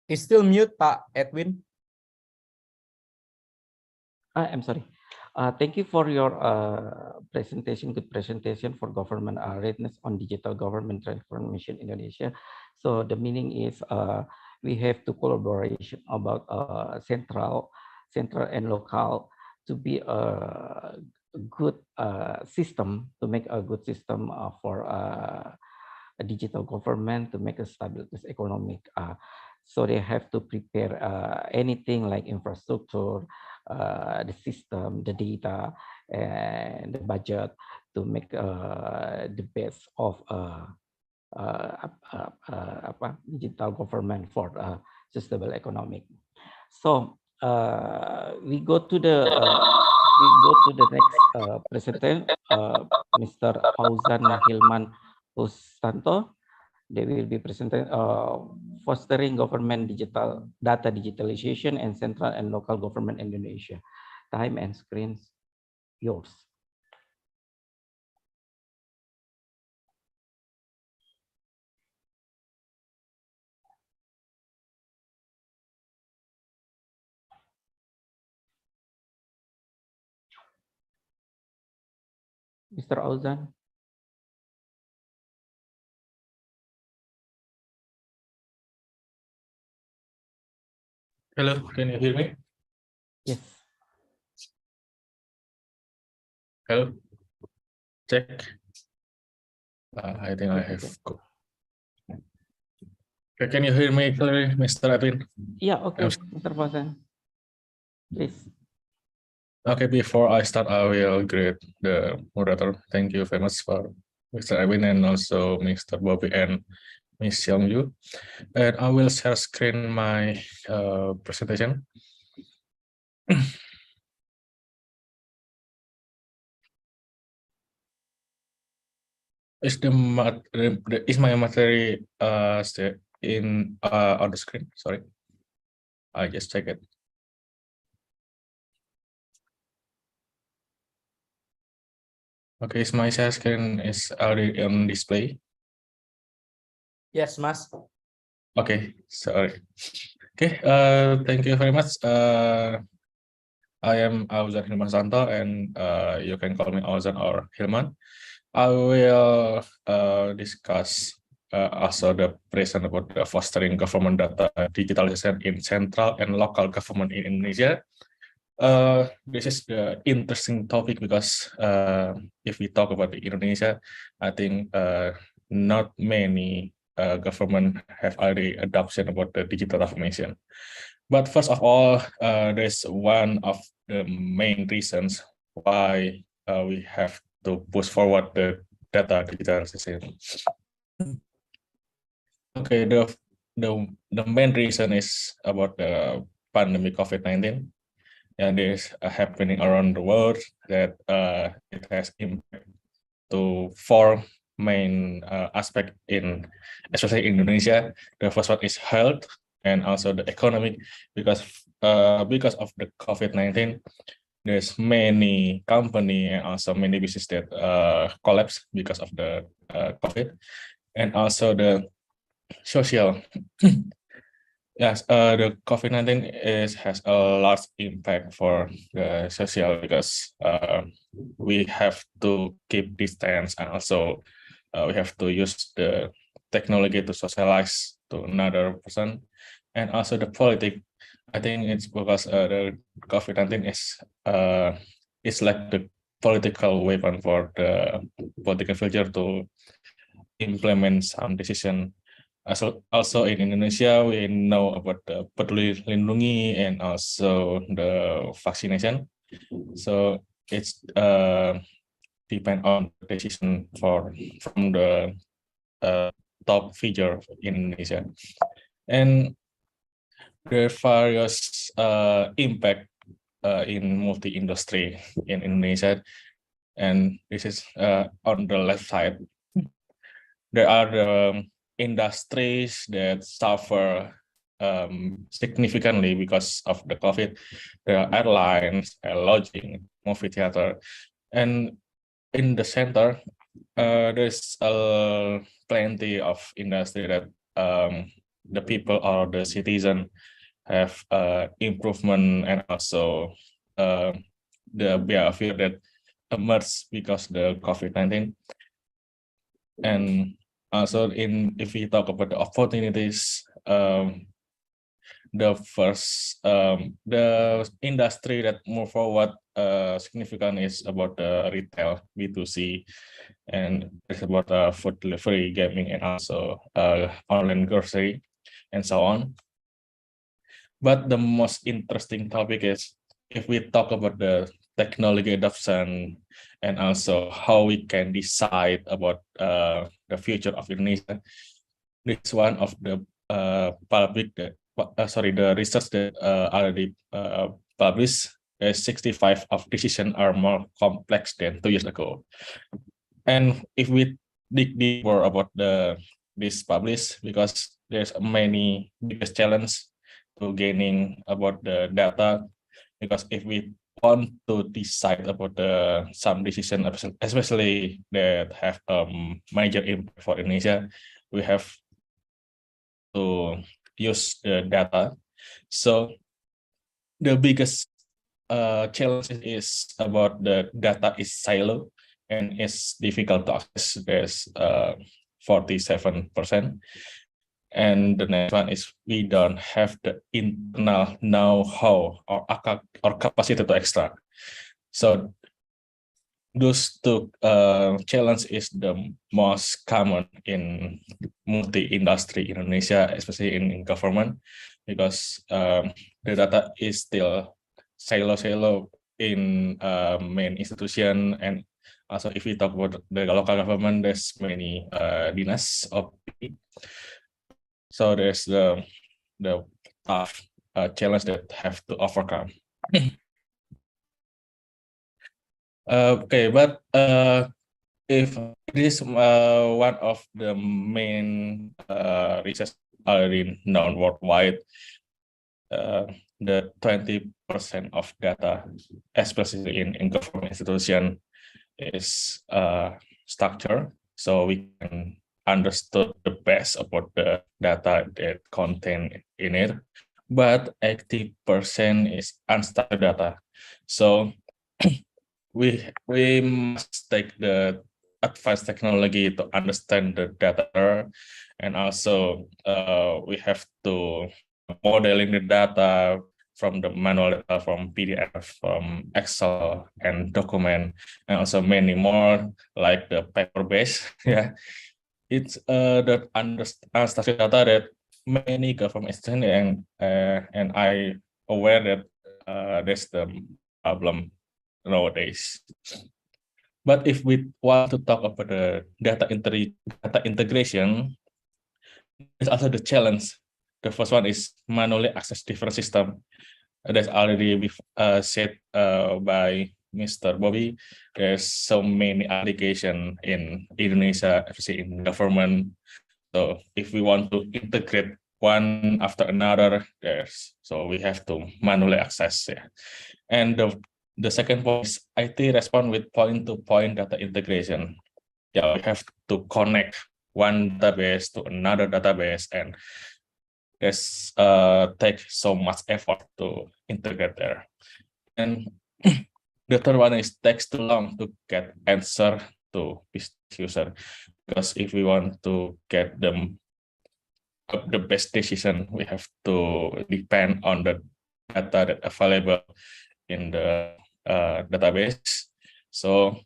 It's still mute, Pak Edwin. I'm sorry. Thank you for your presentation, good presentation for government readiness on digital government transformation in Indonesia. So the meaning is we have to collaboration about central and local to be a good system, to make a good system for a digital government, to make a stability economic. So they have to prepare anything like infrastructure, the system, the data, and the budget to make the best of digital government for sustainable economic. So we go to the next presenter, Mr. Fauzan Hilman Pustanto. They will be presenting fostering government digital data digitalization and central and local government in Indonesia. Time and screens yours. Mr. Fauzan. Hello, can you hear me? Yes. Hello. Check. I think I have. Okay, can you hear me clearly, Mr. Edwin? Yeah, okay, Mr. Fauzan. Please. Okay, before I start, I will greet the moderator. Thank you very much for Mr. Edwin and also Mr. Bobby and Ms. Youngju. And I will share screen my presentation. Is is my material in on the screen? Sorry, I just check it. Okay, is my share screen is already on display? Yes, Mas. Okay, sorry. Okay, thank you very much. I am Auzan Hilman Santo, and you can call me Auzan or Hilman. I will discuss also the present about the fostering government data digitalization in central and local government in Indonesia. This is the interesting topic because if we talk about Indonesia, I think not many government have already adoption about the digital transformation. But first of all, there's one of the main reasons why we have to push forward the data digitalization. Okay, the main reason is about the pandemic COVID-19. And this happening around the world that it has impact to four main aspect in, especially in Indonesia. The first one is health and also the economic, because of the COVID-19, there's many company and also many business that collapse because of the COVID, and also the social. Yes, the COVID-19 has a large impact for the social because we have to keep distance, and also we have to use the technology to socialize to another person, and also the politics. I think it's because the COVID-19 is like the political weapon for the political future to implement some decision. Also in Indonesia, we know about the Peduli Lindungi and also the vaccination. So it's depend on the decision from the top figure in Indonesia. And there are various impact in multi-industry in Indonesia. And this is on the left side. There are the industries that suffer significantly because of the COVID. There are airlines, lodging, movie theater, and in the center, there's plenty of industry that the people or the citizen have improvement, and also the behavior that emerged because the COVID-19. And also, if we talk about the opportunities, the industry that move forward significant is about the retail, B2C, and it's about food delivery, gaming, and also online grocery, and so on. But the most interesting topic is if we talk about the technology adoption and also how we can decide about the future of Indonesia. This is one of the the research that already published. 65 of decisions are more complex than 2 years ago. And if we dig deeper about this published, because there's many biggest challenge to gaining about the data, because if we want to decide about some decision, especially that have major impact for Indonesia, we have to use the data. So the biggest challenge is about the data is silo and it's difficult to access. There's 47%. And the next one is we don't have the internal know-how or capacity to extract. So those two challenges is the most common in multi-industry in Indonesia, especially in government, because the data is still silo in main institution. And also if we talk about the local government, there's many dinas of. So there's the tough challenge that have to overcome. Okay, but if it is one of the main research already known worldwide, the 20% of data, especially in government institution, is structured, so we can understood the best about the data that contain in it, but 80% is unstructured data. So we must take the advanced technology to understand the data, and also we have to modeling the data from the manual data, from PDF, from Excel and document, and also many more like the paper-based. Yeah, it's the unstructured data that many government institutions and I aware that that's the problem nowadays. But if we want to talk about the data integration, it's also the challenge. The first one is manually access different system. That's already said by Mr. Bobby. There's so many applications in Indonesia, especially in government. So if we want to integrate one after another, so we have to manually access. Yeah. And the second point is IT respond with point-to-point data integration. Yeah, we have to connect one database to another database, and this takes so much effort to integrate there. And the third one is takes too long to get answer to business user, because if we want to get them the best decision, we have to depend on the data that available in the database. So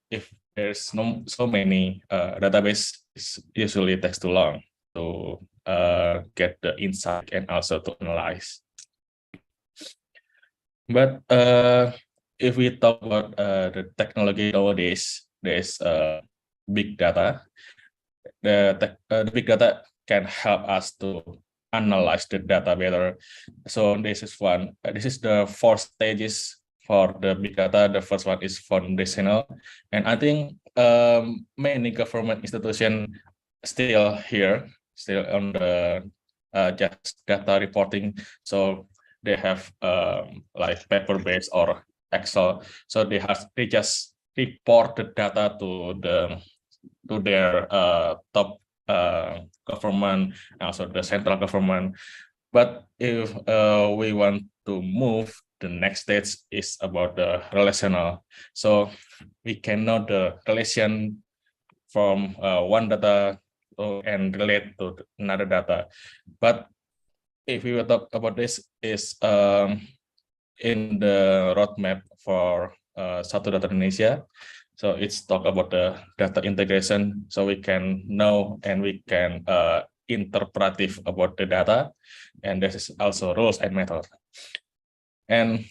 if there's so many database, it usually takes too long to get the insight and also to analyze. But if we talk about the technology nowadays, there's big data. The big data can help us to analyze the data better. So this is one. This is the 4 stages for the big data. The first one is foundational, and I think many government institutions still on the just data reporting. So they have like paper-based or Excel. So they just report the data to their top government, also the central government. But if we want to move, the next stage is about the relational. So we can know the relation from one data and relate to another data. But if we will talk about this, is in the roadmap for Satu Data Indonesia. So it's talk about the data integration, so we can know and we can interpretive about the data, and this is also rules and method. And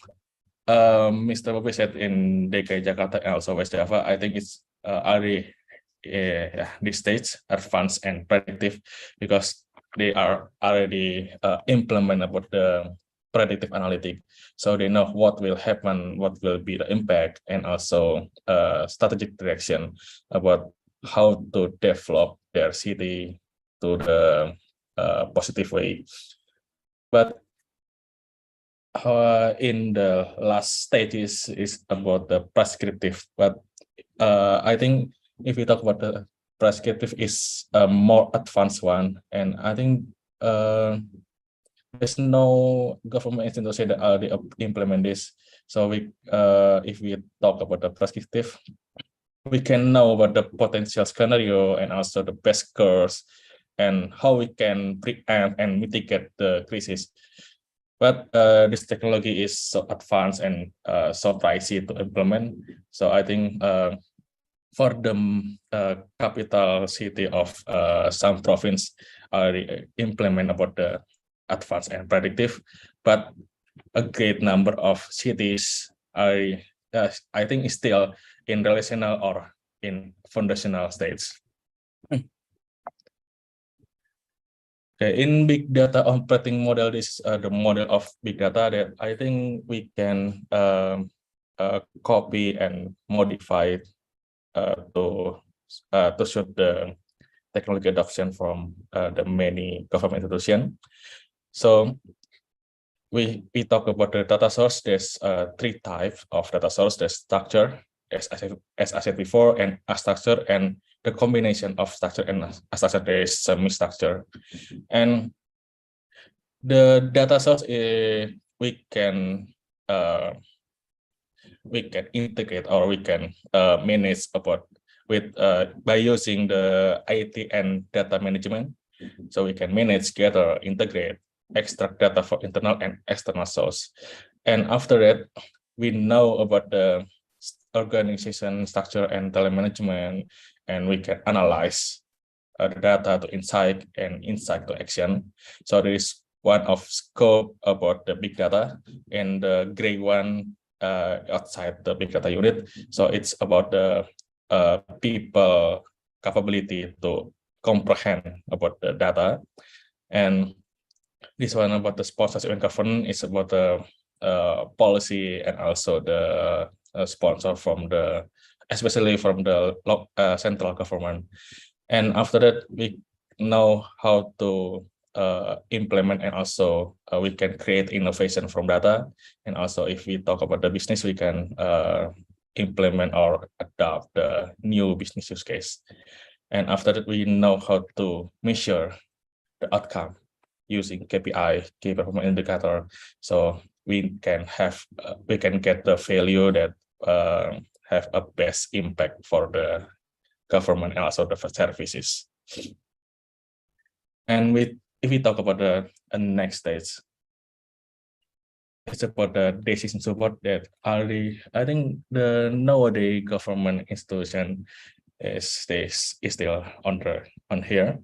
Mr. Bobby said in DKI Jakarta and also West Java, I think it's already this stage advanced and predictive, because they are already implement about the predictive analytics, so they know what will happen, what will be the impact, and also strategic direction about how to develop their city to the positive way. But in the last stages is about the prescriptive. But I think if we talk about the prescriptive is a more advanced one, and I think there's no government institution that already implement this. So we, if we talk about the prescriptive, we can know about the potential scenario and also the best course and how we can preempt and mitigate the crisis. But this technology is so advanced and so pricey to implement. So I think for the capital city of some province already implement about the advanced and predictive, but a great number of cities I think is still in relational or in foundational states. Okay, in big data operating model, this is the model of big data that I think we can copy and modify to show the technology adoption from the many government institutions. So we talk about the data source. There's three types of data source. There's structure, as I said before, and unstructured, and the combination of structure and unstructured, there is semi-structure. And the data source we can integrate, or we can manage by using the IT and data management. So we can manage, gather, integrate, extract data for internal and external source. And after that, we know about the organization structure and telemanagement, and we can analyze the data to insight and insight to action. So there is one of scope about the big data, and the gray one outside the big data unit. So it's about the people capability to comprehend about the data. And this one about the sponsorship and governance is about the policy, and also the sponsor from especially from the central government. And after that, we know how to implement, and also we can create innovation from data. And also, if we talk about the business, we can implement or adopt the new business use case. And after that, we know how to measure the outcome using KPI, key performance indicator. So we can get the value that have a best impact for the government and also the services. And if we talk about the next stage, it's about the decision support that I think the nowadays government institution is still on here.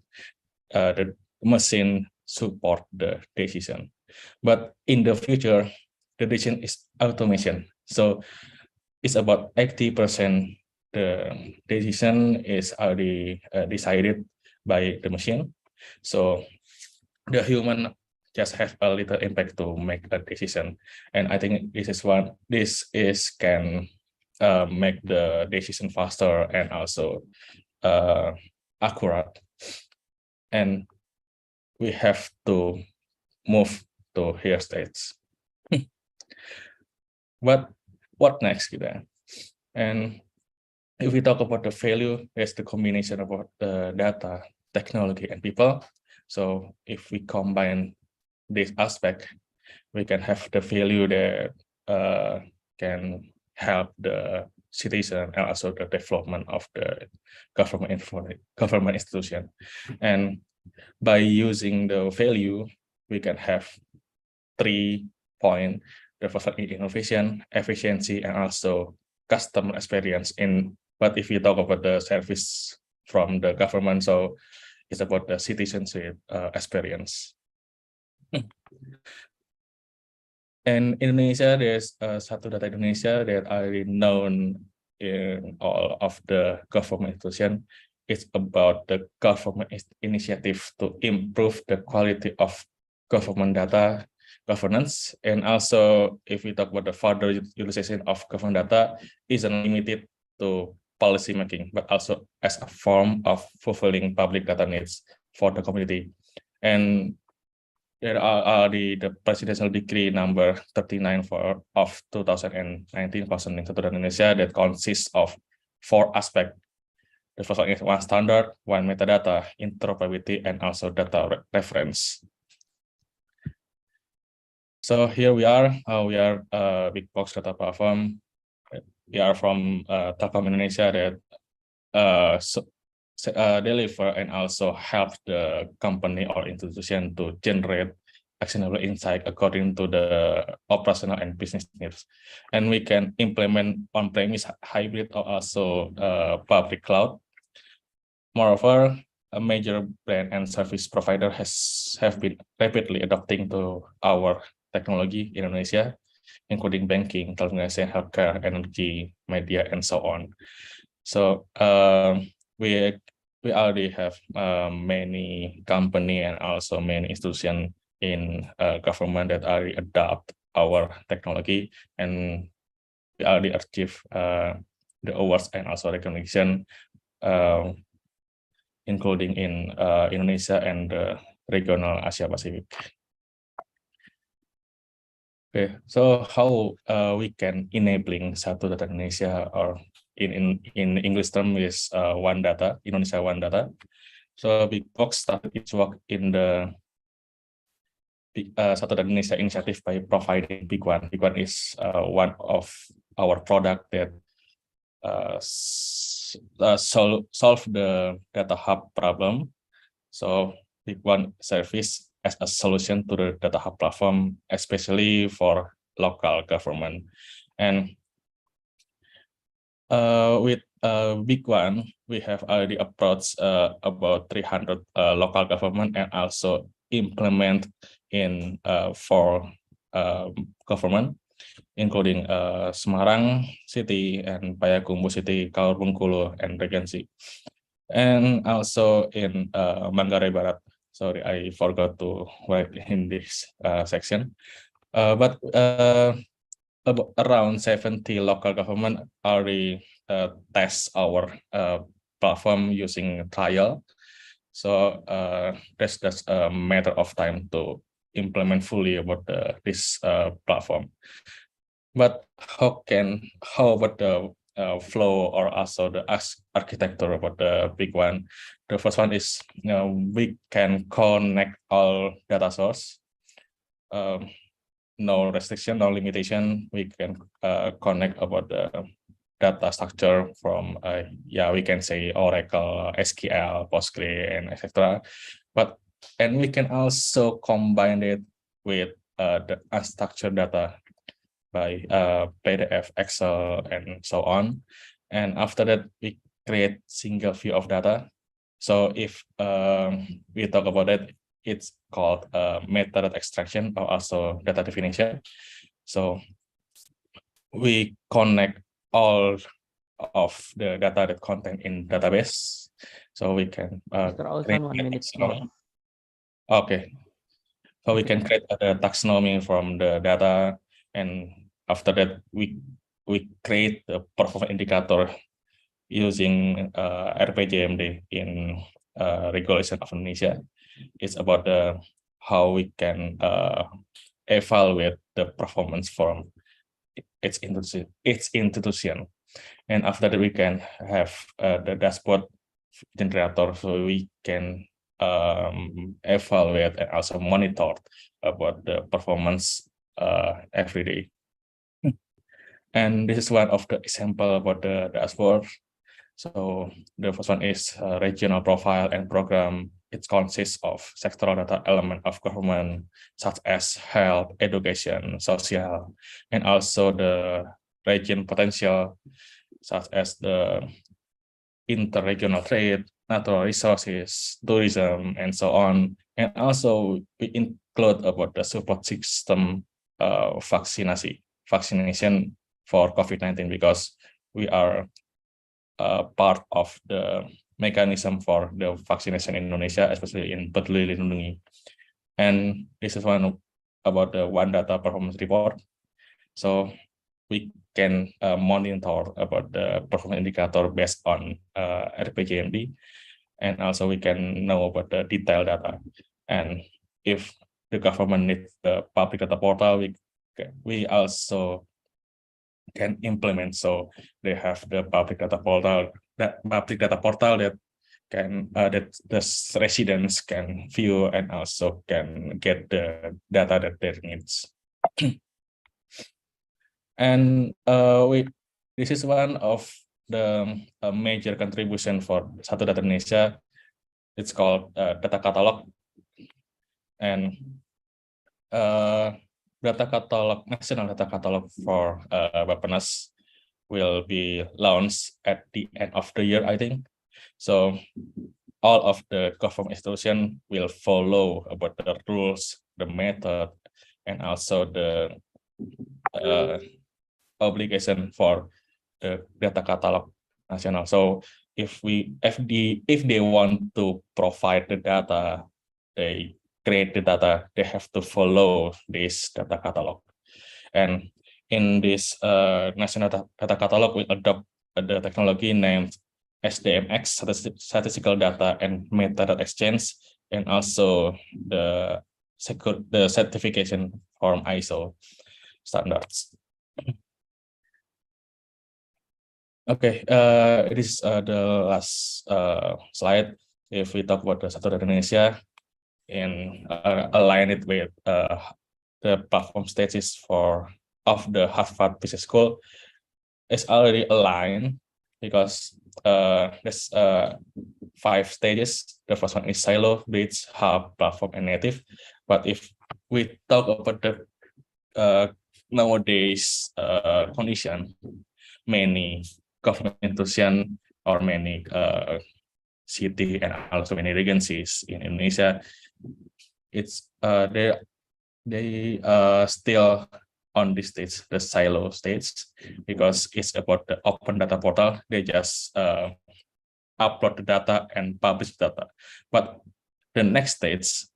The machine support the decision, but in the future, the decision is automation. So it's about 80% the decision is already decided by the machine. So the human just have a little impact to make a decision. And I think this can make the decision faster and also accurate. And we have to move to here states. But what next, gitu? And if we talk about the value, there's the combination about the data, technology, and people. So if we combine this aspect, we can have the value that can help the citizen and also the development of the government institution. And by using the value, we can have 3 points: the first one is innovation, efficiency, and also customer experience. But if you talk about the service from the government, so it's about the citizenship experience. And in Indonesia, there's Satu Data Indonesia that are known in all of the government institutions. It's about the government initiative to improve the quality of government data governance. And also, if we talk about the further utilization of government data, isn't limited to policy making, but also as a form of fulfilling public data needs for the community. And there are the presidential decree number 39 of 2019 concerning Satu Data Indonesia that consists of 4 aspects. The first one is 1 standard, 1 metadata, interoperability, and also data reference. So here we are Big Box Data Platform. We are from Telkom Indonesia that deliver and also help the company or institution to generate actionable insight according to the operational and business needs. And we can implement on-premise, hybrid, or also public cloud. Moreover, a major brand and service provider have been rapidly adopting to our technology in Indonesia, including banking, telecommunication, healthcare, energy, media, and so on. So we already have many company and also many institutions in government that already adopt our technology, and we already achieve the awards and also recognition, including in Indonesia and the regional Asia Pacific. Okay, so how we can enabling Satu Data Indonesia, or in English term is One Data, Indonesia One Data. So Big Box started its work in the Satu Data Indonesia initiative by providing Big One. Big One is one of our product that solve the data hub problem. So Big One service as a solution to the data hub platform, especially for local government. And with Big One, we have already approached about 300 local government and also implement in 4 government, including Semarang City and Payakumbuh City, Kaur Bengkulu, and Regency. And also in Manggarai Barat. Sorry, I forgot to write in this section. But around 70 local government already test our platform using trial. So that's just a matter of time to implement fully about this platform. But how about the flow or also the architecture about the Big One? The first one is, we can connect all data source. No restriction, no limitation. We can connect about the data structure from, we can say Oracle, SQL, Postgre, and etc. And we can also combine it with the unstructured data by PDF, Excel, and so on. And after that, we create single view of data. So if we talk about it, it's called metadata extraction or also data definition. So we connect all of the data that contain in database. So we can Mr. Olson, 1 minute more. Okay. So we can create a taxonomy from the data, and after that we create the performance indicator using RPJMD in regulation of Indonesia. It's about how we can evaluate the performance from its institution. And after that, we can have the dashboard generator, so we can evaluate and also monitor about the performance every day. And this is one of the example about the dashboard. So the first one is regional profile and program. It consists of sectoral data element of government, such as health, education, social, and also the region potential, such as the interregional trade, natural resources, tourism, and so on. And also we include about the support system vaccination for COVID-19, because we are part of the mechanism for the vaccination in Indonesia, especially in Peduli Lindungi. And this is one about the One Data Performance Report. So we can monitor about the performance indicator based on RPJMD, and also we can know about the detailed data. And if the government needs the public data portal, we also can implement, so they have the public data portal that can that the residents can view and also can get the data that they needs. And this is one of the major contribution for Satu Data Indonesia. It's called data catalog, and national data catalog for Bappenas will be launched at the end of the year, I think. So all of the government institutions will follow about the rules, the method, and also the obligation for the data catalog national. So if they want to provide the data, they create the data, they have to follow this data catalog. And in this national data catalog, we adopt the technology named SDMX, Statistical Data and Metadata Exchange, and also the certification from ISO standards. Okay, this is the last slide. If we talk about the Satu Data Indonesia and align it with the platform stages of the Harvard Business School, it's already aligned because there's 5 stages. The first one is silo, bridge, hub, platform, and native. But if we talk about the nowadays condition, many government institutions or many city and also many agencies in Indonesia, it's they still on this stage, the silo stage, because it's about the open data portal. They just upload the data and publish data. But the next stage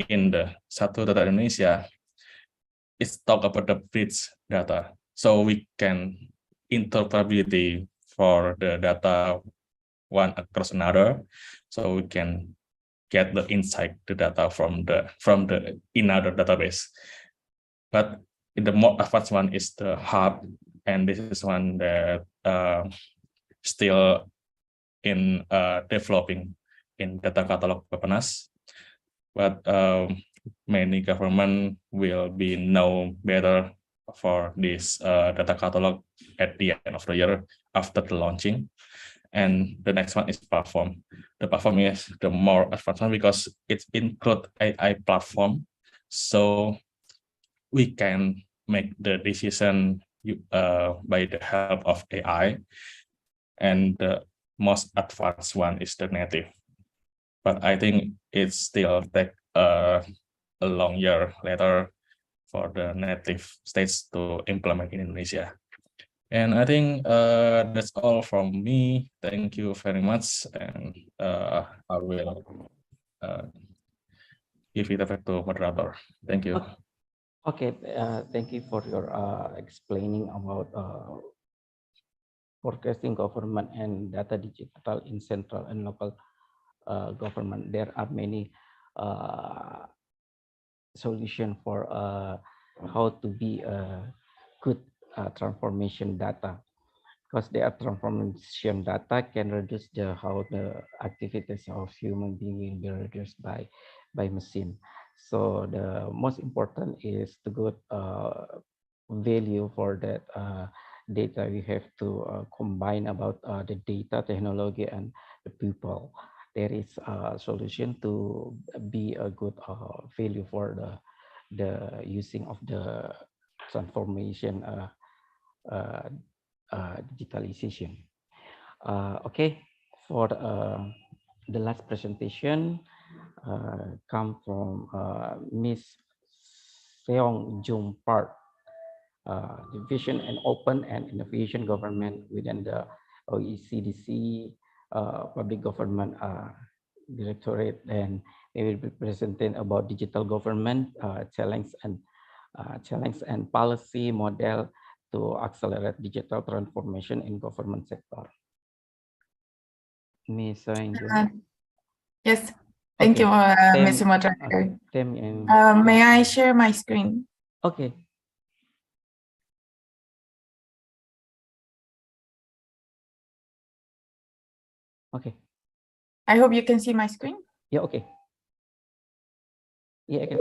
in the Satu Data Indonesia is talk about the bridge data. So we can interoperability for the data one across another. So we can get the insight, the data from the another database. But the more advanced one is the hub, and this is one that still in developing in data catalog Bapanas. But many government will be know better for this data catalog at the end of the year after the launching. And the next one is platform. The platform is the more advanced one because it includes AI platform. So we can make the decision by the help of AI. And the most advanced one is the native. But I think it still take a long year later for the native states to implement in Indonesia. And I think that's all from me. Thank you very much. And I will give it back to moderator. Thank you. Okay, thank you for your explaining about forecasting government and data digital in central and local government. There are many solutions for how to be a good transformation data, because their transformation data can reduce how the activities of human being will be reduced by machine. So the most important is the good value for that data. We have to combine about the data, technology, and the people. There is a solution to be a good value for the using of the transformation digitalization. Okay, for the last presentation come from Miss Seong Jung Park, Division and Open and Innovation Government within the OECD Public Government Directorate, and they will be presenting about digital government challenge and policy model to accelerate digital transformation in government sector. Ms. Yes, thank you, Mr. Moderator. May I share my screen? Okay. Okay. I hope you can see my screen. Yeah, okay. Yeah, I can.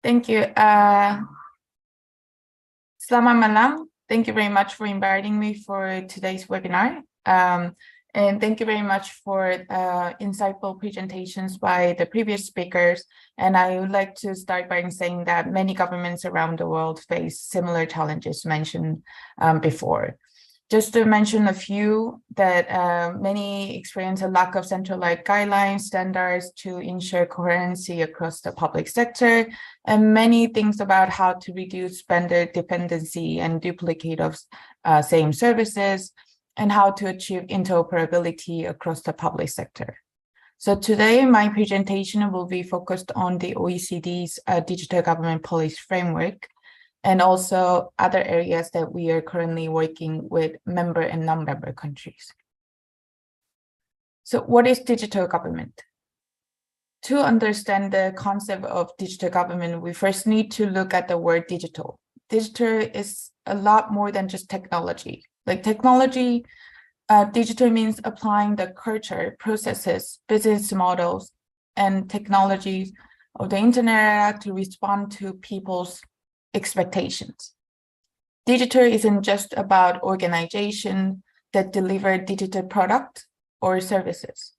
Thank you. Selamat malam. Thank you very much for inviting me for today's webinar. And thank you very much for insightful presentations by the previous speakers. And I would like to start by saying that many governments around the world face similar challenges mentioned before. Just to mention a few, that many experience a lack of centralized guidelines, standards to ensure coherency across the public sector, and many things about how to reduce vendor dependency and duplicate of same services, and how to achieve interoperability across the public sector. So today, my presentation will be focused on the OECD's Digital Government Policy Framework. and also other areas that we are currently working with member and non-member countries. So what is digital government? To understand the concept of digital government, we first need to look at the word digital. Digital is a lot more than just technology. Like technology, digital means applying the culture, processes, business models, and technologies of the internet era to respond to people's expectations. Digital isn't just about organization that deliver digital product or services.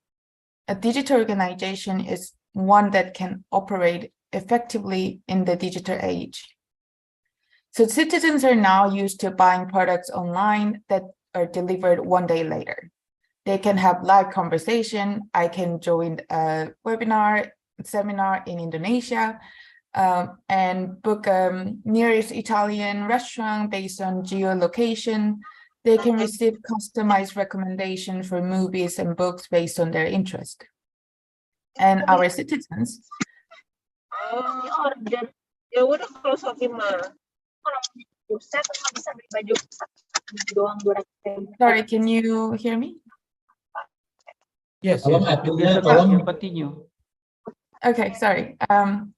A digital organization is one that can operate effectively in the digital age. So citizens are now used to buying products online that are delivered one day later. They can have live conversation. I can join a webinar, seminar in Indonesia, and book a nearest Italian restaurant based on geolocation. They can receive customized recommendation for movies and books based on their interest. And our citizens. Sorry, can you hear me? Yes, Continue. Okay, sorry.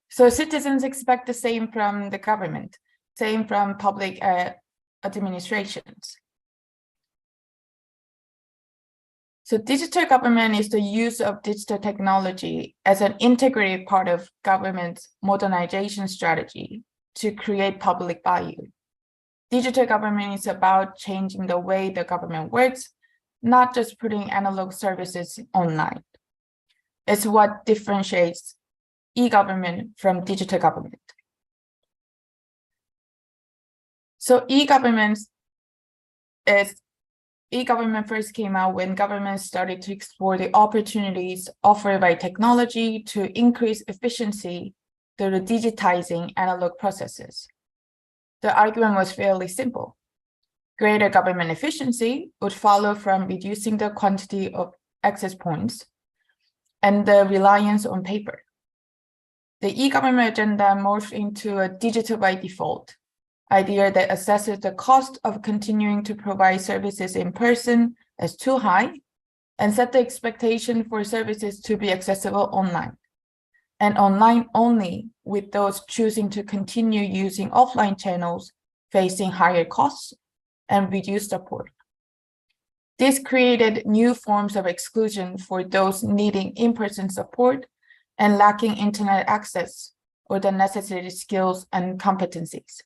So citizens expect the same from the government, same from public administrations. So digital government is the use of digital technology as an integrated part of government's modernization strategy to create public value. Digital government is about changing the way the government works, not just putting analog services online. It's what differentiates e-government from digital government. So e-government first came out when governments started to explore the opportunities offered by technology to increase efficiency through digitizing analog processes. The argument was fairly simple. Greater government efficiency would follow from reducing the quantity of access points and the reliance on paper. The e-government agenda morphed into a digital by default idea that assesses the cost of continuing to provide services in person as too high and set the expectation for services to be accessible online, and online only with those choosing to continue using offline channels facing higher costs and reduced support. This created new forms of exclusion for those needing in-person support and lacking internet access or the necessary skills and competencies.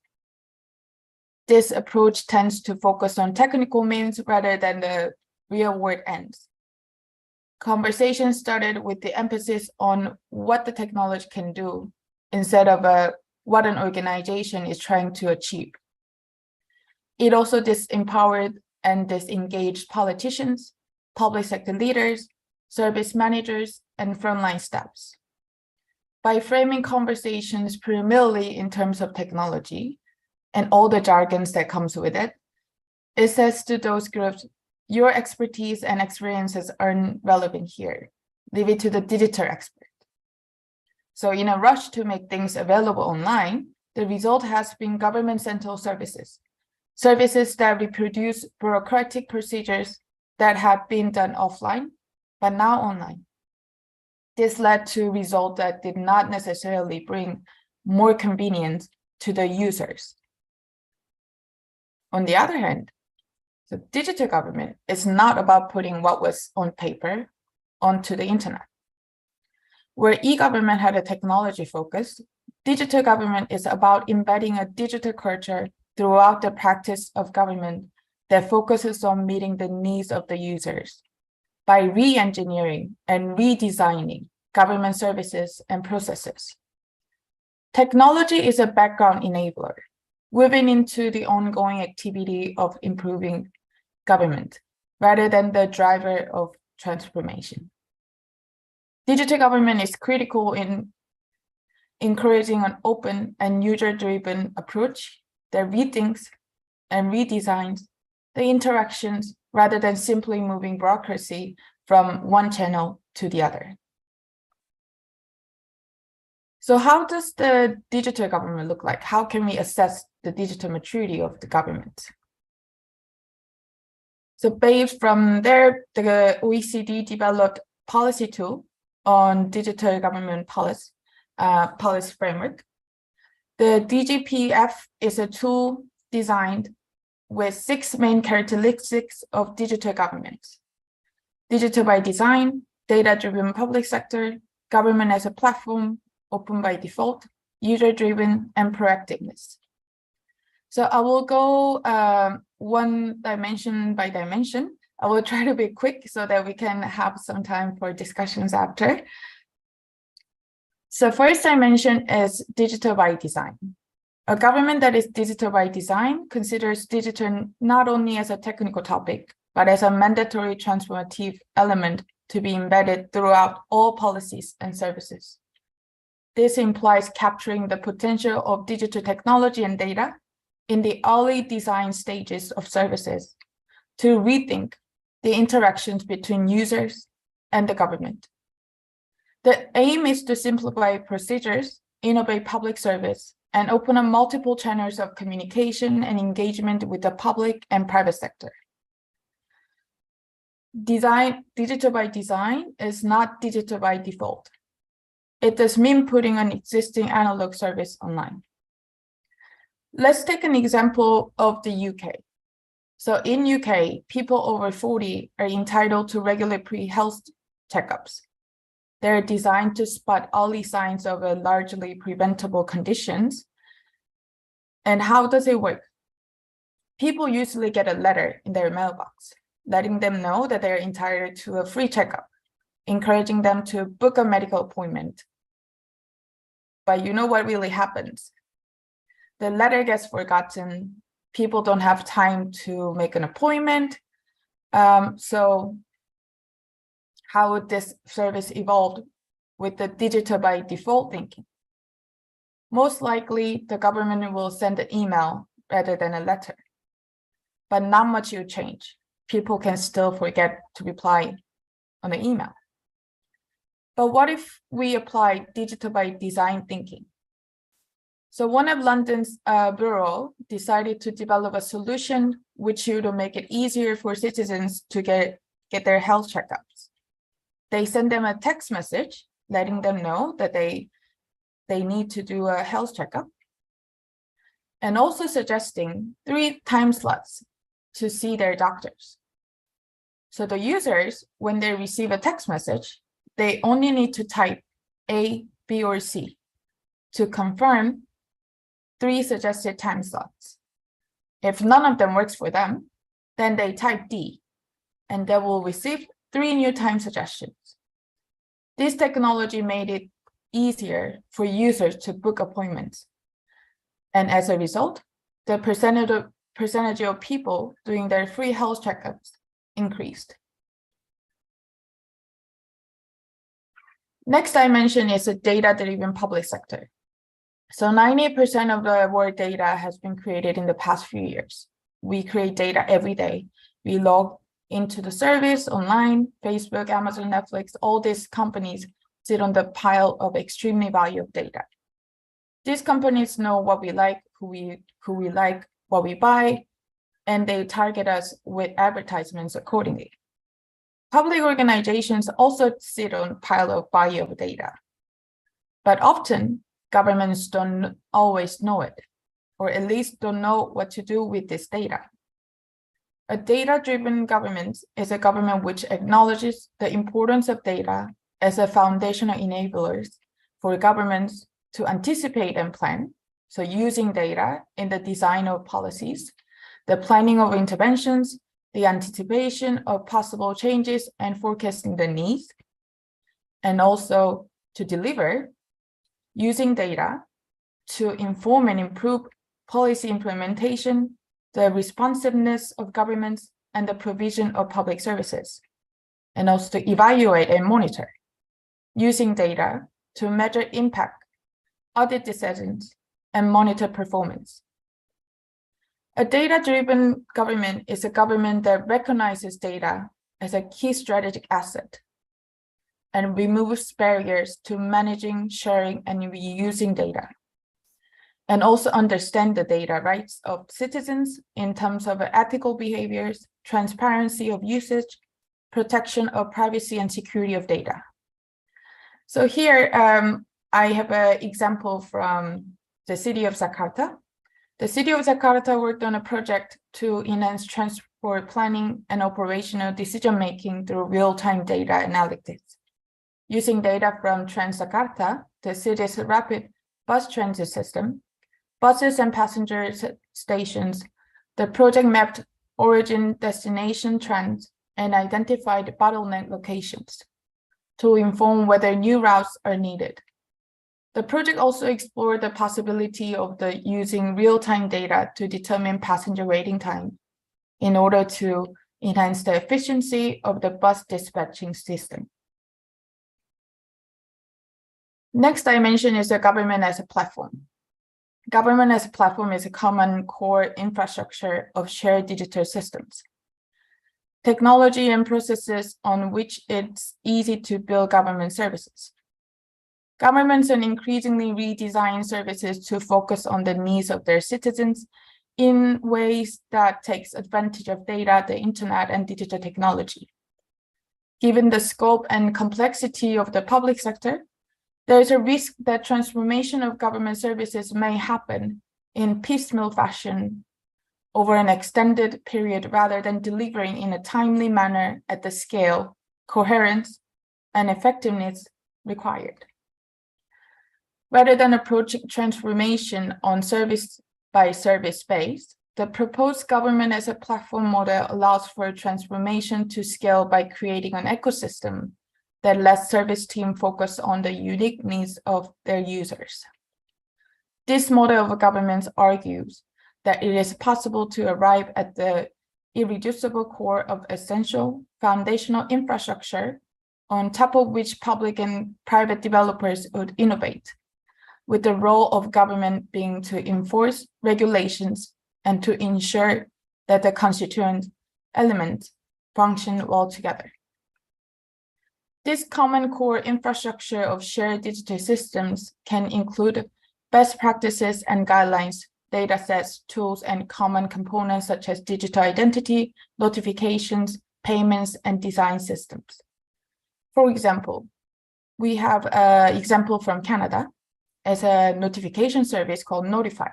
This approach tends to focus on technical means rather than the real-world ends. Conversations started with the emphasis on what the technology can do instead of what an organization is trying to achieve. It also disempowered and disengaged politicians, public sector leaders, service managers, and frontline staffs. By framing conversations primarily in terms of technology and all the jargons that comes with it, it says to those groups, your expertise and experiences aren't relevant here. Leave it to the digital expert. So in a rush to make things available online, the result has been government central services that reproduce bureaucratic procedures that have been done offline, but now online. This led to results that did not necessarily bring more convenience to the users. On the other hand, the digital government is not about putting what was on paper onto the internet. Where e-government had a technology focus, digital government is about embedding a digital culture throughout the practice of government that focuses on meeting the needs of the users by re-engineering and redesigning government services and processes. Technology is a background enabler, woven into the ongoing activity of improving government, rather than the driver of transformation. Digital government is critical in encouraging an open and user-driven approach that rethinks and redesigns the interactions rather than simply moving bureaucracy from one channel to the other. So how does the digital government look like? How can we assess the digital maturity of the government. So based from there, the OECD developed policy tool on digital government policy framework. The DGPF is a tool designed with 6 main characteristics of digital government: digital by design, data-driven public sector, government as a platform, open by default, user-driven, and proactiveness. So I will go one dimension by dimension. I will try to be quick so that we can have some time for discussions after. So first dimension is digital by design. A government that is digital by design considers digital not only as a technical topic, but as a mandatory transformative element to be embedded throughout all policies and services. This implies capturing the potential of digital technology and data in the early design stages of services to rethink the interactions between users and the government. The aim is to simplify procedures, innovate public service, and open up multiple channels of communication and engagement with the public and private sector. Digital by design is not digital by default. It does mean putting an existing analog service online. Let's take an example of the UK. So in UK, people over 40 are entitled to regular pre-health checkups. They're designed to spot early signs of a largely preventable conditions. And how does it work? People usually get a letter in their mailbox, letting them know that they're entitled to a free checkup, encouraging them to book a medical appointment. But you know what really happens? The letter gets forgotten. People don't have time to make an appointment. So how would this service evolve with the digital by default thinking? Most likely, the government will send an email rather than a letter. But not much will change. People can still forget to reply on the email. But what if we apply digital by design thinking? So one of London's bureau decided to develop a solution which would make it easier for citizens to get their health checkups. They send them a text message letting them know that they need to do a health checkup, and also suggesting 3 time slots to see their doctors. So the users, when they receive a text message, they only need to type A, B, or C to confirm 3 suggested time slots. If none of them works for them, then they type D, and they will receive 3 new time suggestions. This technology made it easier for users to book appointments. And as a result, the percentage of people doing their free health checkups increased. Next dimension is a data-driven public sector. So 90% of the world data has been created in the past few years. We create data every day. We log into the service online, Facebook, Amazon, Netflix, all these companies sit on the pile of extremely valuable data. These companies know what we like, who we like, what we buy, and they target us with advertisements accordingly. Public organizations also sit on a pile of valuable data, but often governments don't always know it, or at least don't know what to do with this data. A data-driven government is a government which acknowledges the importance of data as a foundational enabler for governments to anticipate and plan. So using data in the design of policies, the planning of interventions, the anticipation of possible changes and forecasting the needs, and also to deliver using data to inform and improve policy implementation, the responsiveness of governments, and the provision of public services, and also to evaluate and monitor, using data to measure impact, audit decisions, and monitor performance. A data-driven government is a government that recognizes data as a key strategic asset and removes barriers to managing, sharing, and reusing data. and also understand the data rights of citizens in terms of ethical behaviors, transparency of usage, protection of privacy and security of data. So here I have an example from the city of Jakarta. The city of Jakarta worked on a project to enhance transport planning and operational decision-making through real-time data analytics. Using data from Transjakarta, the city's rapid bus transit system, buses and passenger stations, the project mapped origin-destination trends and identified bottleneck locations to inform whether new routes are needed. The project also explored the possibility of using real-time data to determine passenger waiting time in order to enhance the efficiency of the bus dispatching system. Next dimension is the government as a platform. Government as a platform is a common core infrastructure of shared digital systems, technology and processes on which it's easy to build government services. Governments are increasingly redesign services to focus on the needs of their citizens in ways that takes advantage of data, the internet, and digital technology. Given the scope and complexity of the public sector, there is a risk that transformation of government services may happen in piecemeal fashion over an extended period rather than delivering in a timely manner at the scale, coherence, and effectiveness required. Rather than approaching transformation on service-by-service base, the proposed government as a platform model allows for transformation to scale by creating an ecosystem that lets service team focus on the unique needs of their users. This model of government argues that it is possible to arrive at the irreducible core of essential foundational infrastructure on top of which public and private developers would innovate, with the role of government being to enforce regulations and to ensure that the constituent elements function well together. This common core infrastructure of shared digital systems can include best practices and guidelines, datasets, tools, and common components such as digital identity, notifications, payments, and design systems. For example, we have an example from Canada as a notification service called Notify.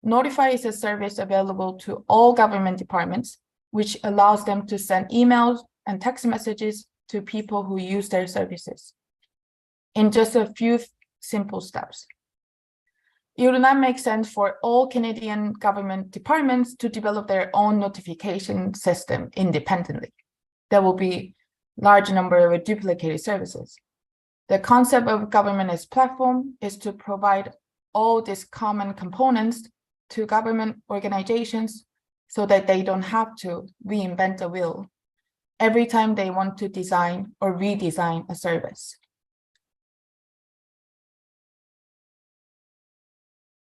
Notify is a service available to all government departments, which allows them to send emails and text messages to people who use their services in just a few simple steps. It would not make sense for all Canadian government departments to develop their own notification system independently. There will be a large number of duplicated services. The concept of government as platform is to provide all these common components to government organizations so that they don't have to reinvent the wheel every time they want to design or redesign a service.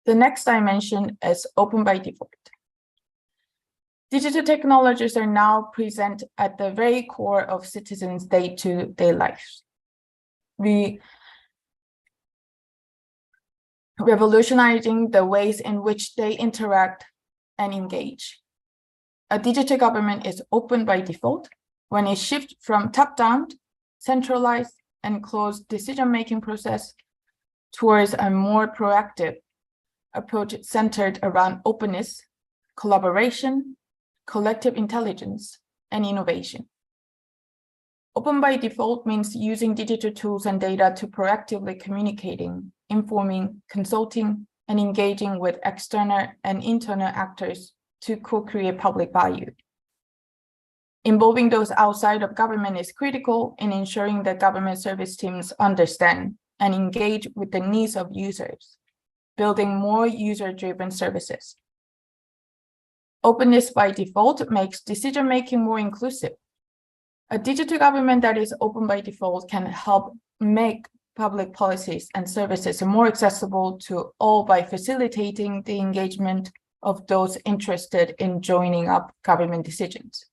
The next dimension is open by default. Digital technologies are now present at the very core of citizens' day-to-day lives. Revolutionizing the ways in which they interact and engage. A digital government is open by default when it shifts from top-down, centralized, and closed decision-making process towards a more proactive approach centered around openness, collaboration, collective intelligence, and innovation. Open by default means using digital tools and data to proactively communicating, informing, consulting, and engaging with external and internal actors to co-create public value. Involving those outside of government is critical in ensuring that government service teams understand and engage with the needs of users, building more user-driven services. Openness by default makes decision-making more inclusive. A digital government that is open by default can help make public policies and services more accessible to all by facilitating the engagement of those interested in joining up government decisions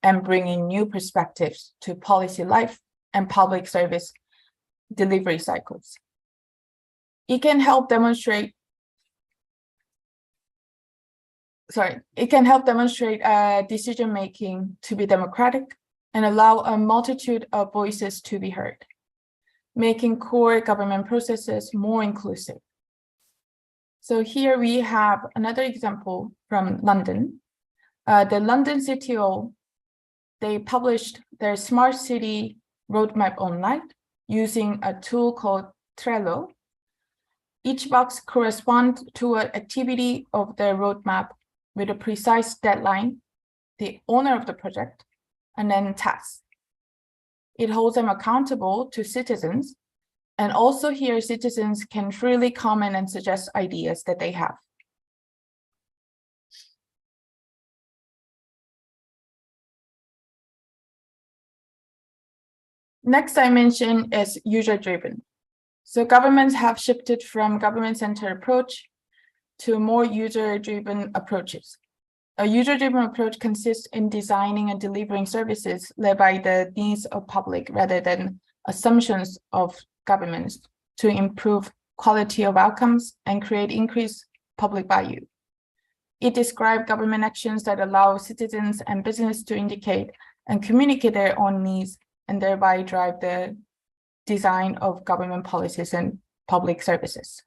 and bringing new perspectives to policy life and public service delivery cycles. It can help demonstrate it can help demonstrate decision-making to be democratic and allow a multitude of voices to be heard, making core government processes more inclusive. So here we have another example from London. The London City Hall, they published their smart city roadmap online using a tool called Trello. Each box corresponds to an activity of their roadmap with a precise deadline, the owner of the project, and then tasks. It holds them accountable to citizens, and also here citizens can freely comment and suggest ideas that they have. Next dimension is user-driven. So governments have shifted from government-centered approach to more user-driven approaches. A user-driven approach consists in designing and delivering services led by the needs of public rather than assumptions of governments to improve quality of outcomes and create increased public value. It describes government actions that allow citizens and business to indicate and communicate their own needs and thereby drive the design of government policies and public services.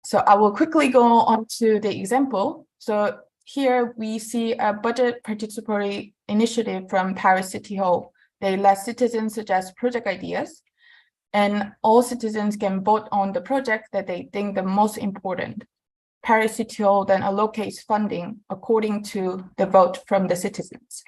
So I will quickly go on to the example. So here we see a budget participatory initiative from Paris City Hall. They let citizens suggest project ideas, and all citizens can vote on the project that they think the most important. Paris City Hall then allocates funding according to the vote from the citizens.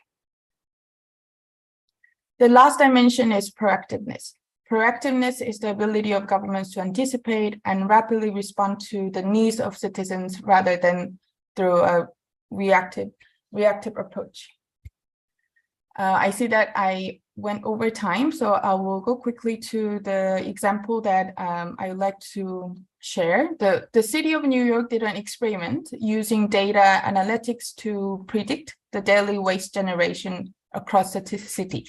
The last dimension is proactiveness. Proactiveness is the ability of governments to anticipate and rapidly respond to the needs of citizens rather than through a reactive approach. I see that I went over time, so I will go quickly to the example that I would like to share. The city of New York did an experiment using data analytics to predict the daily waste generation across the city.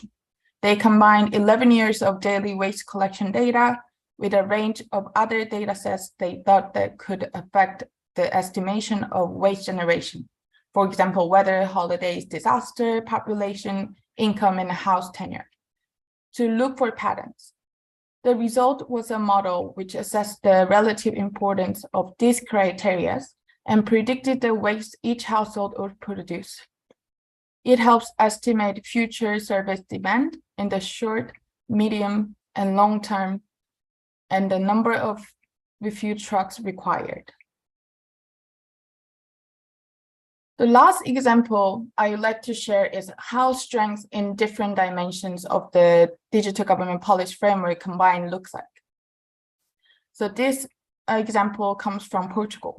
They combined 11 years of daily waste collection data with a range of other data sets they thought that could affect the estimation of waste generation. For example, weather, holidays, disaster, population, income, and house tenure, to look for patterns. The result was a model which assessed the relative importance of these criteria and predicted the waste each household would produce. It helps estimate future service demand in the short, medium, and long term, and the number of refuse trucks required. The last example I would like to share is how strengths in different dimensions of the digital government policy framework combined looks like. So this example comes from Portugal.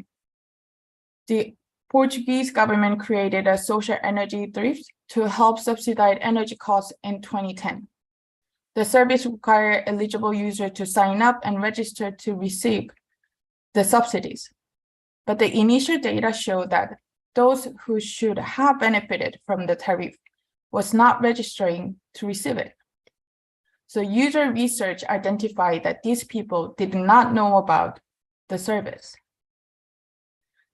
The Portuguese government created a social energy thrift to help subsidize energy costs in 2010. The service required eligible users to sign up and register to receive the subsidies. But the initial data showed that those who should have benefited from the tariff was not registering to receive it. So user research identified that these people did not know about the service.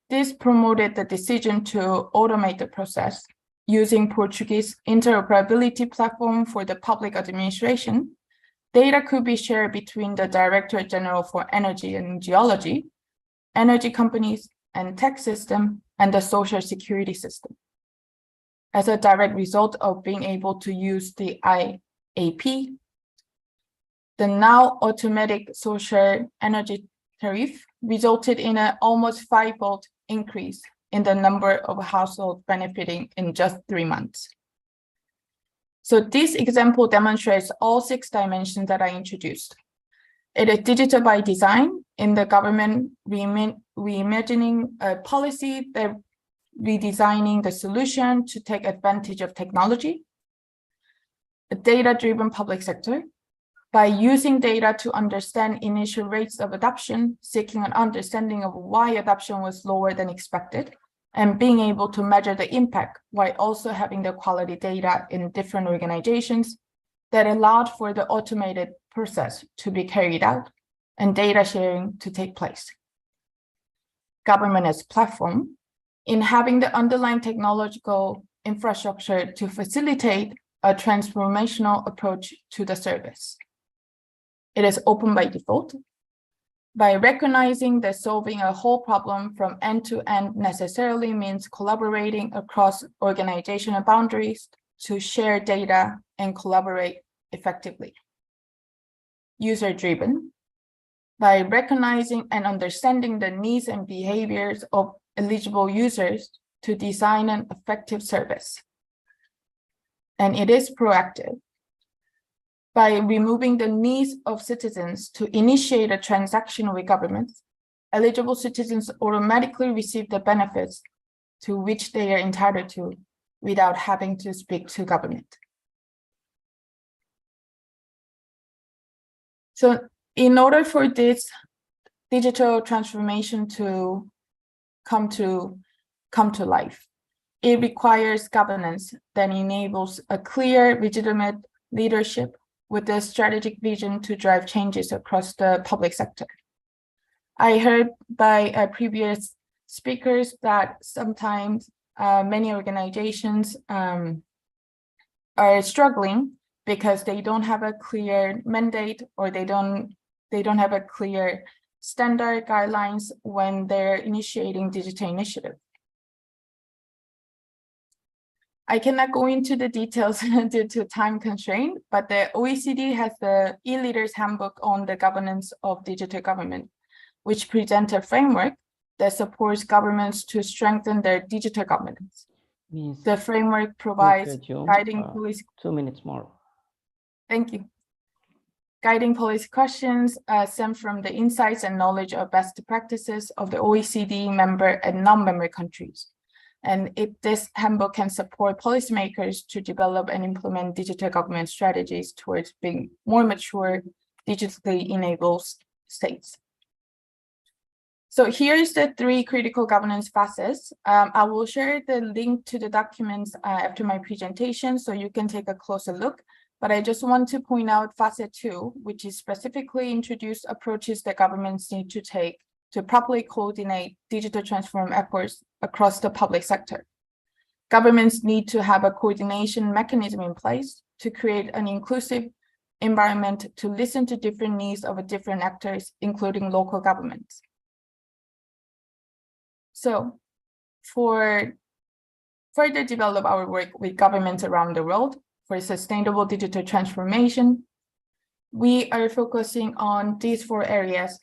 This promoted the decision to automate the process using Portuguese interoperability platform for the public administration. Data could be shared between the Director General for Energy and Geology, energy companies and tech system, and the social security system. As a direct result of being able to use the IAP, the now automatic social energy tariff resulted in an almost five-fold increase in the number of households benefiting in just 3 months. So this example demonstrates all 6 dimensions that I introduced. It is digital by design in the government, reimagining a policy, redesigning the solution to take advantage of technology, a data-driven public sector, by using data to understand initial rates of adoption, seeking an understanding of why adoption was lower than expected, and being able to measure the impact while also having the quality data in different organizations that allowed for the automated process to be carried out and data sharing to take place. government as platform in having the underlying technological infrastructure to facilitate a transformational approach to the service. It is open by default. By recognizing that solving a whole problem from end to end necessarily means collaborating across organizational boundaries to share data and collaborate effectively. User-driven. By recognizing and understanding the needs and behaviors of eligible users to design an effective service. And it is proactive. By removing the needs of citizens to initiate a transaction with governments, eligible citizens automatically receive the benefits to which they are entitled to without having to speak to government. So in order for this digital transformation to come to life, it requires governance that enables a clear, legitimate leadership with a strategic vision to drive changes across the public sector. I heard by previous speakers that sometimes many organizations are struggling because they don't have a clear mandate, or they don't have a clear standard guidelines when they're initiating digital initiative. I cannot go into the details due to time constraint, but the OECD has the e-leaders handbook on the governance of digital government, which presents a framework that supports governments to strengthen their digital governance. The framework provides guiding policy. 2 minutes more. Thank you. Guiding policy questions stem from the insights and knowledge of best practices of the OECD member and non-member countries. And this handbook can support policymakers to develop and implement digital government strategies towards being more mature, digitally enabled states. So here's the 3 critical governance facets. I will share the link to the documents after my presentation, so you can take a closer look. But I just want to point out facet 2, which is specifically introduce approaches that governments need to take to properly coordinate digital transform efforts across the public sector. Governments need to have a coordination mechanism in place to create an inclusive environment to listen to different needs of different actors, including local governments. So for further develop our work with governments around the world for sustainable digital transformation, we are focusing on these 4 areas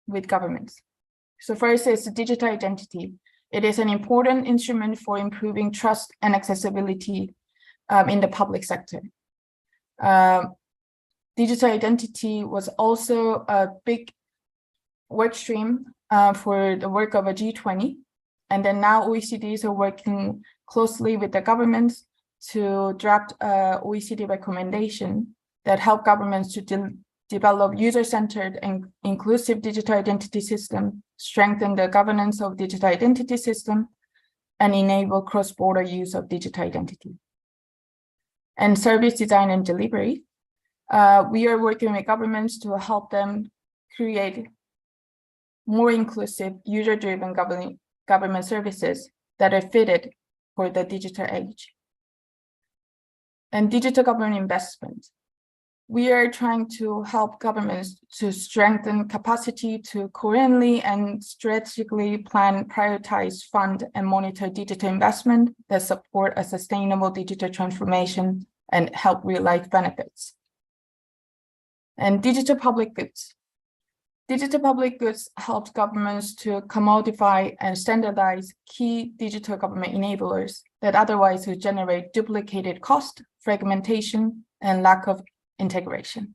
with governments. So first is digital identity. It is an important instrument for improving trust and accessibility in the public sector. Digital identity was also a big work stream for the work of a G20. And then now OECDs are working closely with the governments to draft OECD recommendation that help governments to develop user-centered and inclusive digital identity system, strengthen the governance of digital identity system, and enable cross-border use of digital identity. And service design and delivery. We are working with governments to help them create more inclusive, user-driven government services that are fitted for the digital age. And digital government investment. We are trying to help governments to strengthen capacity to coherently and strategically plan, prioritize, fund, and monitor digital investment that support a sustainable digital transformation and help realize benefits. And digital public goods. Digital public goods helps governments to commodify and standardize key digital government enablers that otherwise would generate duplicated cost, fragmentation, and lack of integration.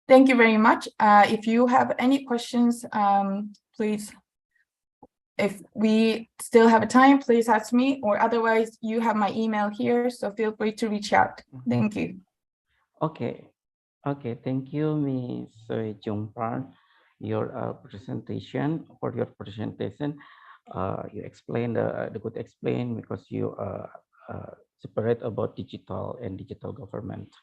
Thank you very much. If you have any questions, please, if we still have time, please ask me, or otherwise you have my email here, so feel free to reach out. Thank you. Okay, thank you, Ms. Jung Park, your presentation. You explained the good explain because you separate about digital and digital government.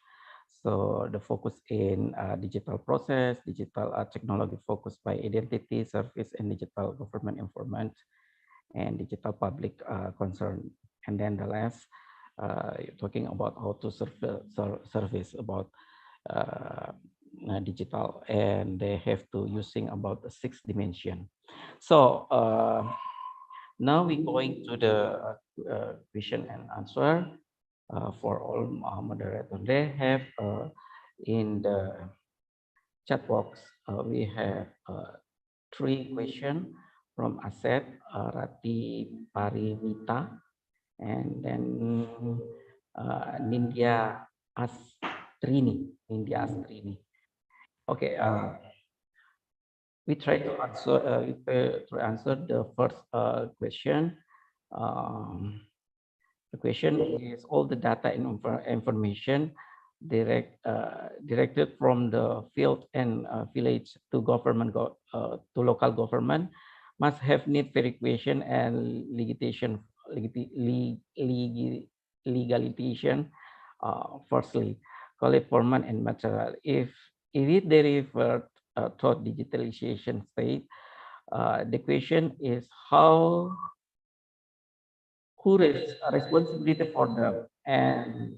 So the focus in digital process, digital technology focused by identity, service, and digital government information, and digital public concern. And then the last, you're talking about how to service about digital, and they have to using about the 6 dimension. So now we're going to the question and answer for all moderators. They have in the chat box, we have 3 questions from Asep, Rati Parimita, and then Nindya Astrini. Okay, we try to answer the first question. The question is all the data and information directed from the field and village to government to local government must have need verification and legalization. Firstly, collect format and material. If it derives toward digitalization state, the question is who is responsibility for them, and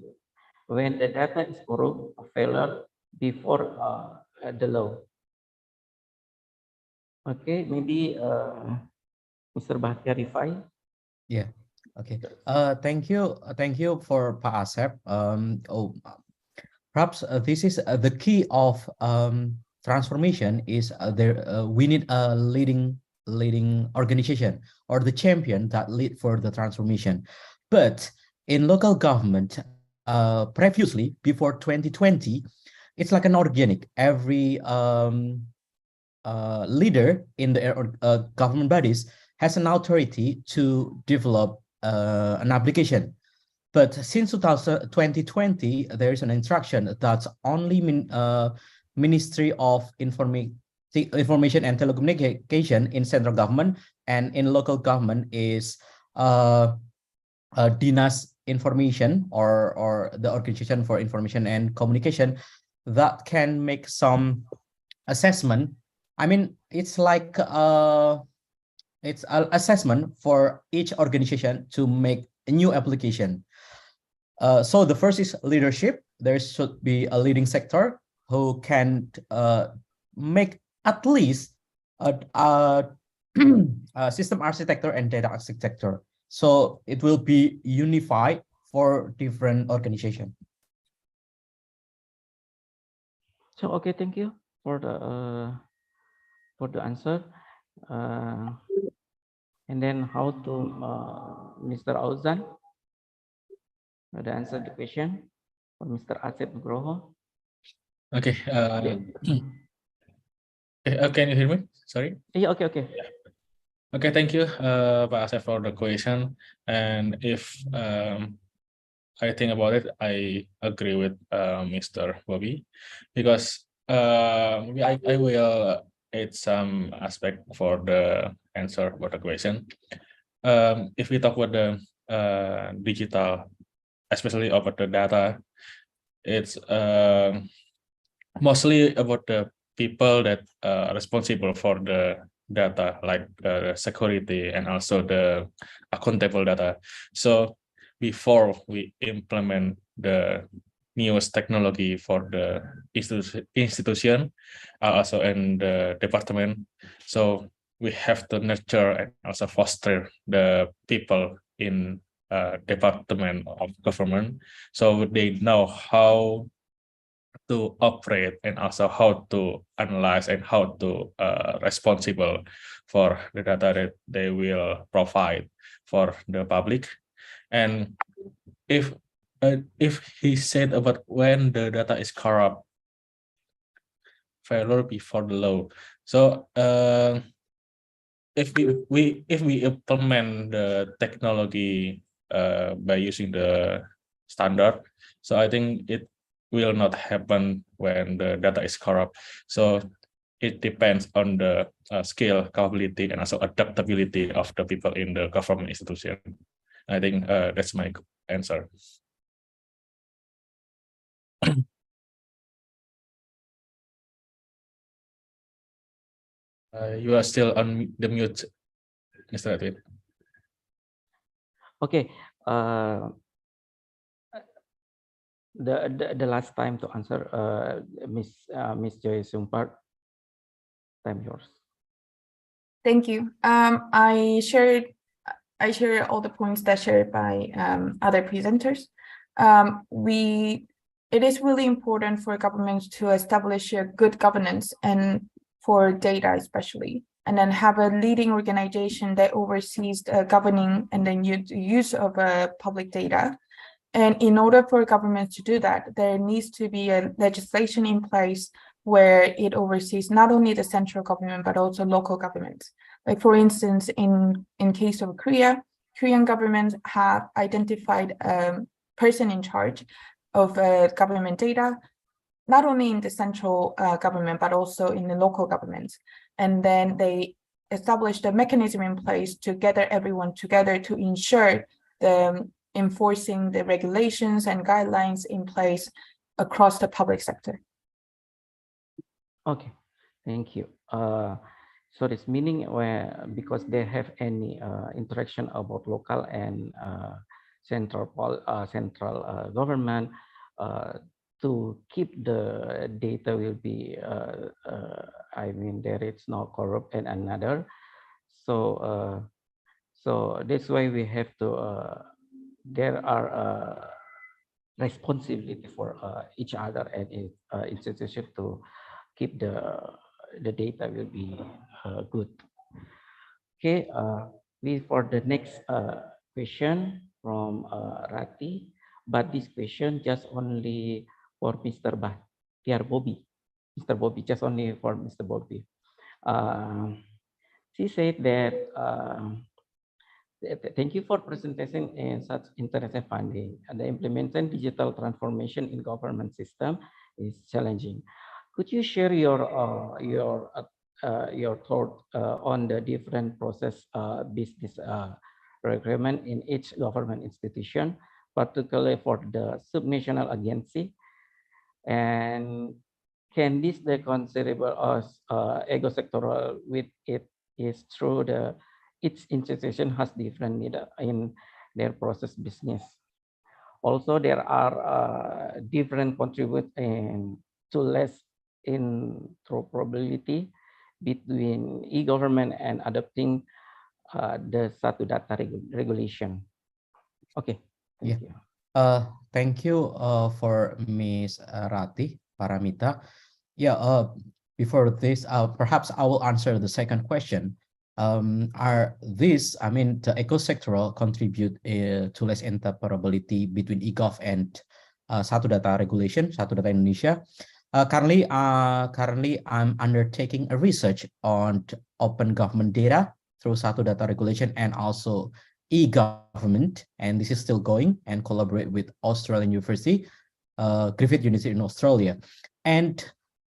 when the data is corrupt or failure before the law. Okay, maybe Mr. Bahtiar Rifai. Yeah. Okay. Thank you for Pak Asep. Perhaps this is the key of transformation is we need a leading organization or the champion that lead for the transformation. But in local government, previously before 2020, it's like an organic. Every leader in the government bodies has an authority to develop an application. But since 2020, there is an instruction that's only Ministry of Information and Telecommunication in central government, and in local government is Dinas Information or the Organization for Information and Communication that can make some assessment. I mean, it's like it's an assessment for each organization to make a new application. So the first is leadership. There should be a leading sector who can make at least a system architecture and data architecture. So it will be unified for different organizations. So okay, thank you for the answer. And then how to Mr. Auzan to answer the question for Mr. Asep Nugroho. Okay. Can you hear me? Sorry. Yeah. Okay. Yeah. Okay. Thank you, Pak Asep, for the question. And if I think about it, I agree with Mr. Bobby, because I will add some aspect for the answer for the question. If we talk about the digital, especially about the data, it's mostly about the people that are responsible for the data, like security and also the accountable data. So before we implement the newest technology for the institution, also in the department, so we have to nurture and also foster the people in department of government, so they know how to operate and also how to analyze and how to responsible for the data that they will provide for the public. And if he said about when the data is corrupt, failure before the law. So if we implement the technology by using the standard, so I think it will not happen when the data is corrupt. So it depends on the skill, capability, and also adaptability of the people in the government institution. I think that's my answer. You are still on the mute, Mr. Edwin. Okay. The last time to answer, Miss Joy Sumpart, time yours. Thank you. I share all the points that shared by other presenters. It is really important for governments to establish a good governance and for data especially, and then have a leading organization that oversees the governing and then use of public data. And in order for governments to do that, there needs to be a legislation in place where it oversees not only the central government, but also local governments. Like for instance, in case of Korean governments have identified a person in charge of government data, not only in the central government, but also in the local governments. And then they established a mechanism in place to gather everyone together to ensure the enforcing the regulations and guidelines in place across the public sector. Okay, thank you. So this meaning because they have any interaction about local and central government to keep the data will be I mean there is no corrupt and another. So so that's why we have to there are responsibility for each other and institution to keep the data will be good. Okay, for the next question from Rati, but this question just only for Mr. Bahtiar Bobby. Mr. Bobby, just only for Mr. Bobby. She said that thank you for presentation in such interesting funding. The implementation digital transformation in government system is challenging. Could you share your thought on the different process business requirement in each government institution, particularly for the subnational agency? And can this be considerable as ego-sectoral with it is through each institution has different need in their process business. Also, there are different contribute to less interoperability between e-government and adopting the Satu Data regulation. Okay, thank you. Thank you for Ms. Rati Paramita. Yeah, before this, perhaps I will answer the second question. The eco-sectoral contribute to less interoperability between e-gov and Satu Data regulation, Satu Data Indonesia. Currently, I'm undertaking a research on open government data through Satu Data regulation and also e-government, and this is still going, and collaborate with Australian University, Griffith University in Australia. And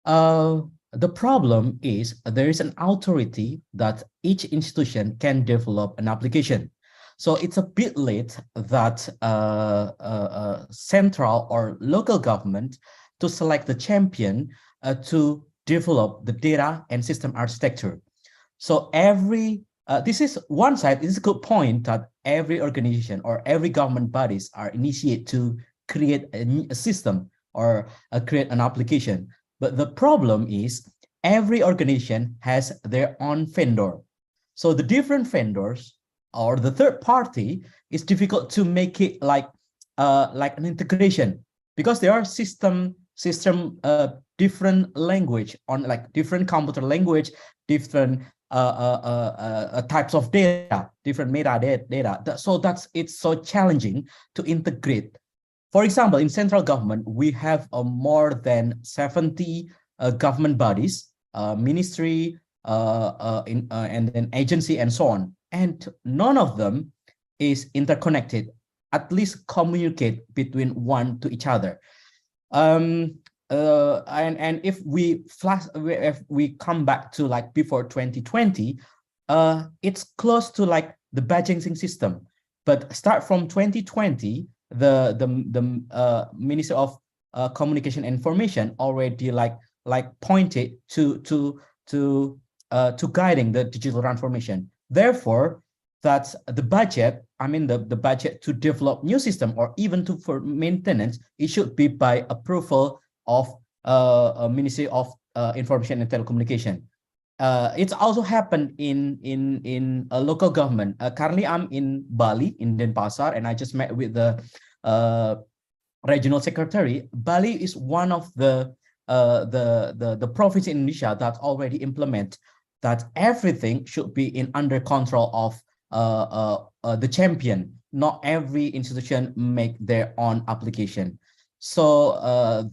the problem is there is an authority that each institution can develop an application. So it's a bit late that central or local government to select the champion to develop the data and system architecture. So this is one side. This is a good point that every organization or every government bodies are initiated to create a system or create an application. But the problem is every organization has their own vendor. So the different vendors or the third party is difficult to make it like an integration, because there are different language on like different computer language, different types of data, different metadata. So it's so challenging to integrate. For example, in central government, we have more than 70 government bodies, ministry, and then agency, and so on. And none of them is interconnected, at least communicate between one to each other. And if we come back to like before 2020, it's close to like the budgeting system. But start from 2020, the Ministry of Communication and Information already like pointed to to guiding the digital transformation. Therefore, that the budget, the budget to develop new system or even for maintenance, it should be by approval of a Ministry of Information and Telecommunication. It's also happened in a local government. Currently, I'm in Bali, in Denpasar, and I just met with the regional secretary. Bali is one of the province in Indonesia that already implement that everything should be under control of the champion. Not every institution make their own application. So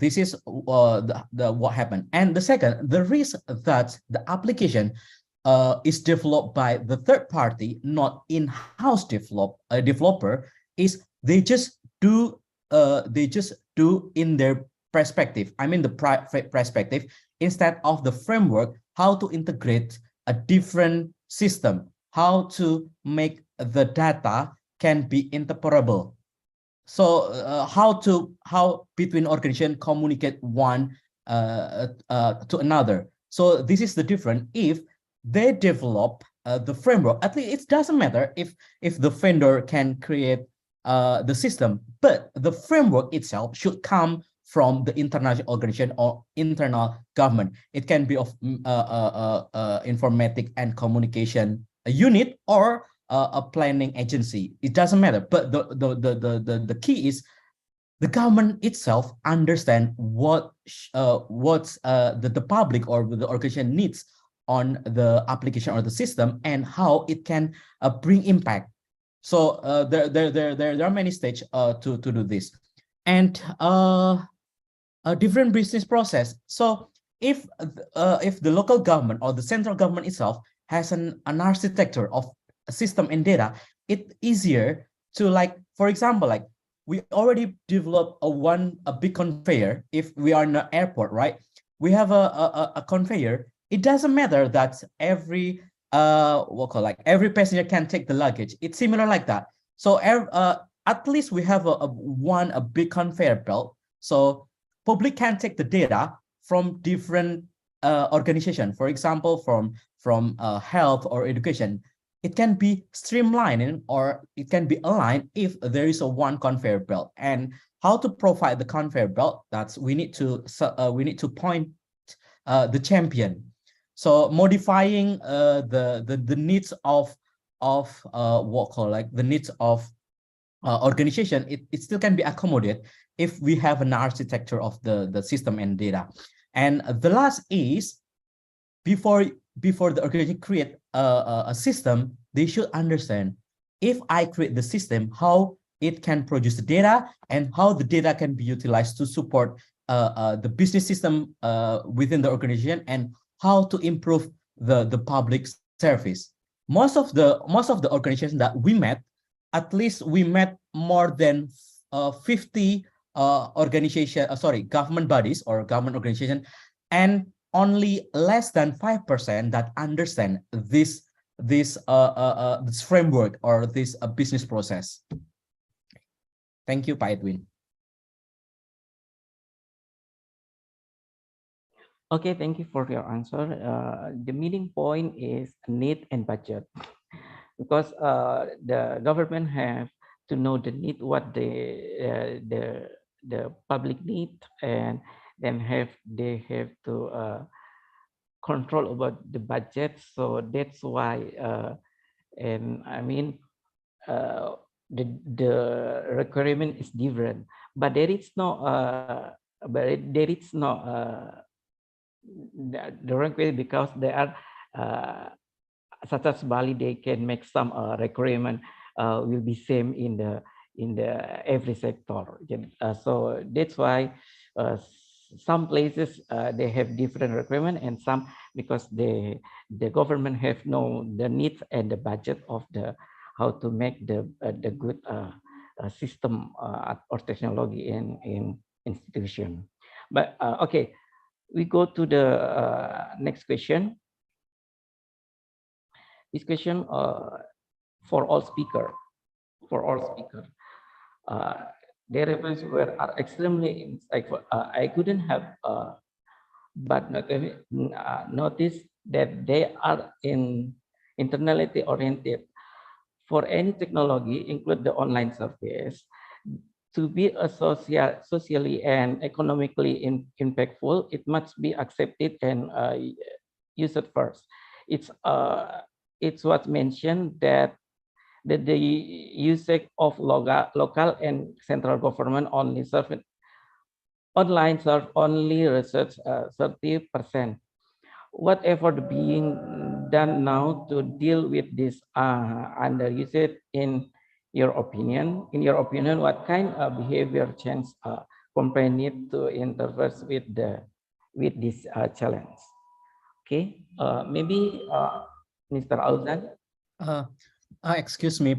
this is what happened. And the second, the risk that the application is developed by the third party, not in-house developer, is they just do in their perspective. The perspective instead of the framework, how to integrate a different system, how to make the data can be interoperable. So how between organization communicate one to another. So this is the difference. If they develop the framework, at least it doesn't matter if the vendor can create the system, but the framework itself should come from the international organization or internal government. It can be of informatic and communication unit or a planning agency. It doesn't matter. But the key is the government itself understand what the public or the organization needs on the application or the system and how it can bring impact. So there are many stages to do this, and a different business process. So if the local government or the central government itself has an architecture of a system and data, it's easier to, like, for example, like we already developed a big conveyor. If we are in an airport, right, we have a conveyor. It doesn't matter that every every passenger can take the luggage. It's similar like that. So at least we have a big conveyor belt. So public can take the data from different organizations. For example, from health or education. It can be streamlined or it can be aligned if there is a one conveyor belt. And how to provide the conveyor belt? That's we need to point the champion. So modifying the needs of the needs of organization, it still can be accommodated if we have an architecture of the system and data. And the last is before the organization create a system, they should understand if I create the system, how it can produce the data and how the data can be utilized to support the business system within the organization and how to improve the public service. Most of the organizations that we met, at least we met more than 50 government bodies or government organization, and only less than 5% that understand this framework or this business process. Thank you, Pak Edwin. Okay, thank you for your answer. The meeting point is need and budget, because the government have to know the need, what the public need, and then they have to control about the budget. So that's why, and I mean, the requirement is different, but there is no the requirement, because they are such as Bali, they can make some requirement will be same in the every sector. So that's why some places they have different requirement, and some because the government have the needs and the budget of the how to make the good system or technology in institution. But okay, we go to the next question. This question for all speakers. Their references are extremely insightful. I couldn't have but notice that they are internally oriented. For any technology, include the online service, to be a socially and economically impactful, it must be accepted and used first. It's what mentioned that the usage of local and central government only only research 30%. What effort being done now to deal with this underusage in your opinion? In your opinion, what kind of behavior change company to interface with this challenge? Okay, maybe Mr. Auzan. Excuse me,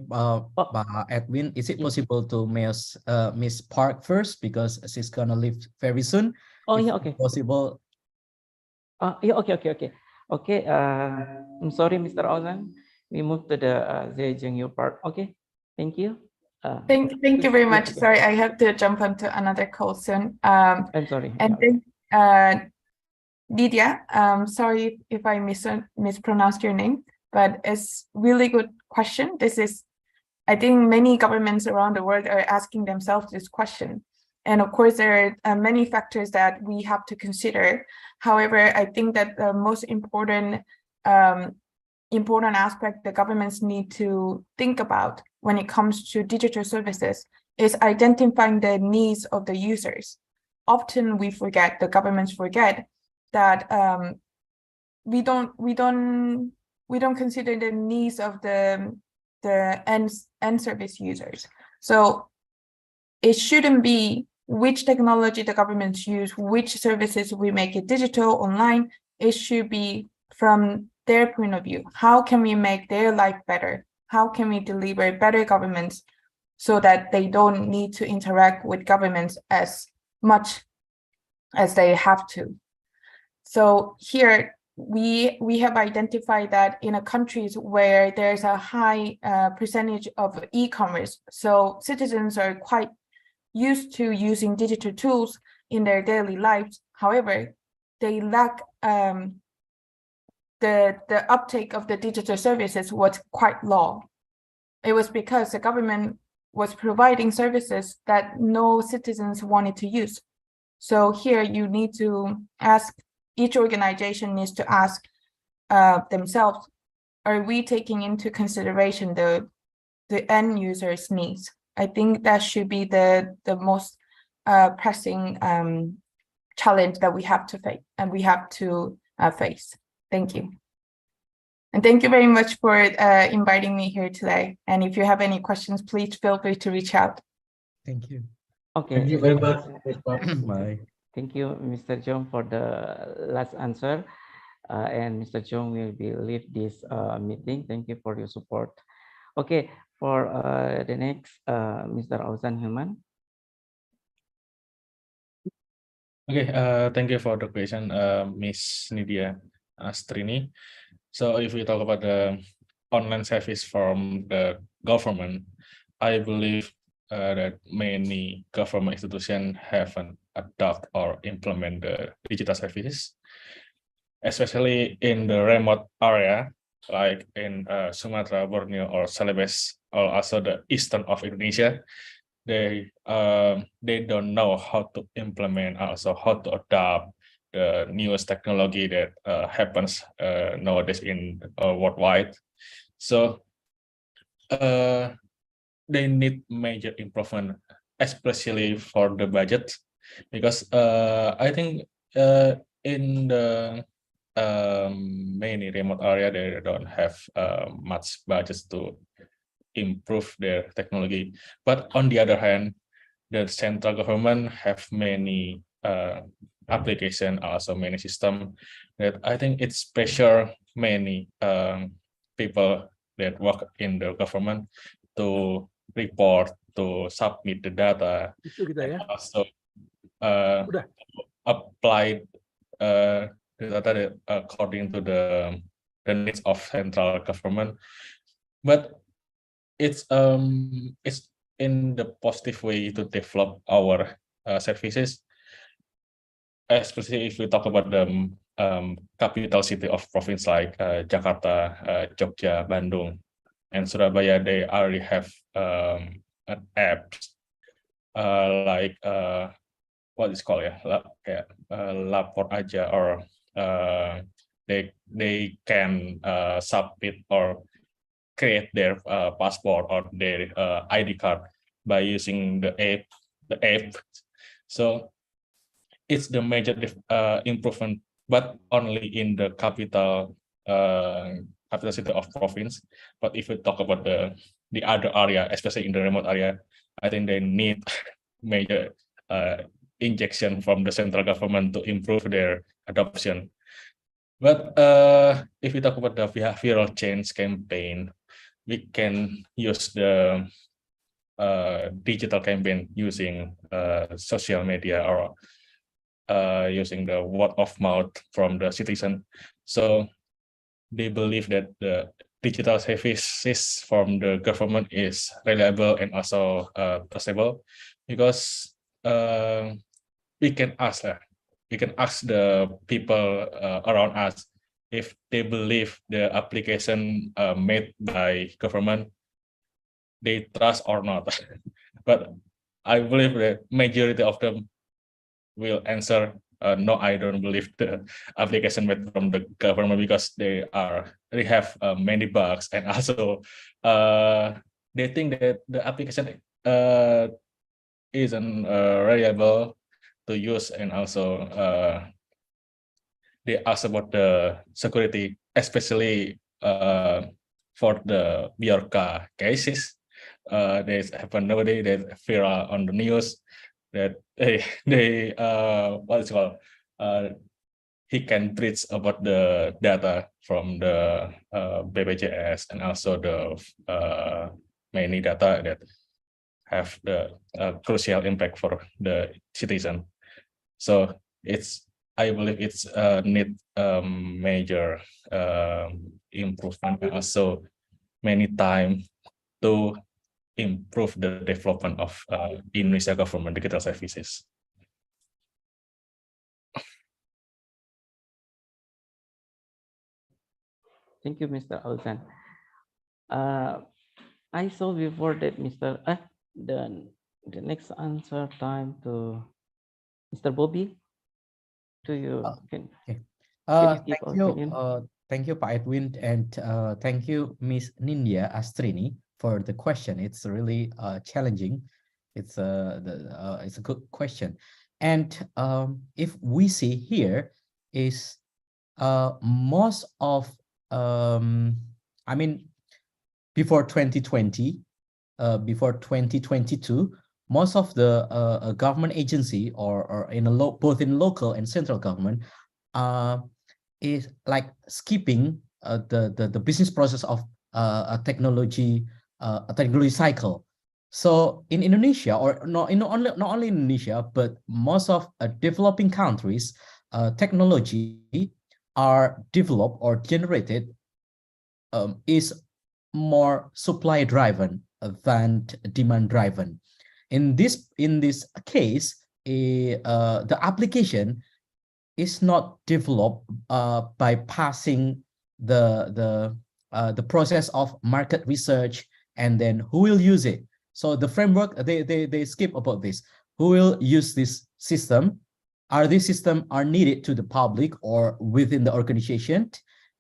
Edwin, is it possible to Miss Park first, because she's gonna leave very soon? Oh, if yeah, okay. Possible. Yeah, okay. I'm sorry, Mr. Auzan. We move to the Zhejiang part. Okay, thank you. Thank you very much. Sorry, I have to jump onto another call soon. I'm sorry. And then Lydia, sorry if I mispronounced your name, but it's really good question. This is, I think many governments around the world are asking themselves this question. And of course, there are many factors that we have to consider. However, I think that the most important aspect the governments need to think about when it comes to digital services is identifying the needs of the users. Often we forget, the governments forget that we don't consider the needs of the end service users. So it shouldn't be which technology the governments use, which services we make it digital, online. It should be from their point of view. How can we make their life better? How can we deliver better governments so that they don't need to interact with governments as much as they have to? So here we have identified that in a countries where there's a high percentage of e-commerce, so citizens are quite used to using digital tools in their daily lives. However, they lack the uptake of the digital services was quite low. It was because the government was providing services that no citizens wanted to use. So here you need to ask, each organization needs to ask themselves, are we taking into consideration the end user's needs? I think that should be the most pressing challenge that we have to face, Thank you. And thank you very much for inviting me here today. And if you have any questions, please feel free to reach out. Thank you. Okay. Thank you very much. Bye. Thank you, Mr. Jong, for the last answer. And Mr. Jong will be leave this meeting. Thank you for your support. Okay, for the next, Mr. Auzan Hilman. Okay, thank you for the question, Miss Nidia Astrini. So if we talk about the online service from the government, I believe that many government institutions haven't adopt or implement the digital services, especially in the remote area, like in Sumatra, Borneo, or Celebes, or also the eastern of Indonesia. They don't know how to implement, also how to adopt the newest technology that happens nowadays in worldwide. So they need major improvement, especially for the budget, because I think in the many remote area they don't have much budget to improve their technology. But on the other hand, the central government have many application, also many system that I think it's pressure many people that work in the government to report, to submit the data, and also apply the data according to the needs of central government. But it's in the positive way to develop our services, especially if we talk about the capital city of province like Jakarta, Jogja, Bandung, and Surabaya, they already have an app like what is called lapor aja, or they can submit or create their passport or their ID card by using the app. So it's the major improvement, but only in the capital city of province. But if we talk about the other area, especially in the remote area, I think they need major injection from the central government to improve their adoption. But if we talk about the behavioral change campaign, we can use the digital campaign using social media, or using the word of mouth from the citizen. So they believe that the digital services from the government is reliable and also trustable, because we can ask the people around us if they believe the application made by government, they trust or not. But I believe the majority of them will answer no, I don't believe the application made from the government, because they have many bugs, and also they think that the application isn't reliable to use, and also they ask about the security, especially for the Bjorka cases. There's happened nowadays that viral on the news that they what is called he can breach about the data from the BPJS, and also the many data that have the crucial impact for the citizen. So I believe it's need major improvement, and also many time to improve the development of Indonesia government digital services. Thank you, Mr. Alzan. I saw before that the next answer time to Mr. Bobby. Do you can you give opinion? Thank you, Pak Edwin, and thank you, Miss Nindya Astrini, for the question. It's really challenging. It's a good question, and if we see here is most of I mean, before 2020, before 2022, most of the government agency or in both in local and central government is like skipping the business process of a technology cycle. So in Indonesia, or not only in Indonesia, but most of developing countries, technology are developed or generated is more supply driven than demand driven. In this case, the application is not developed by passing the process of market research, and then who will use it. So the framework, they skip about this. Who will use this system? Are these systems are needed to the public or within the organization?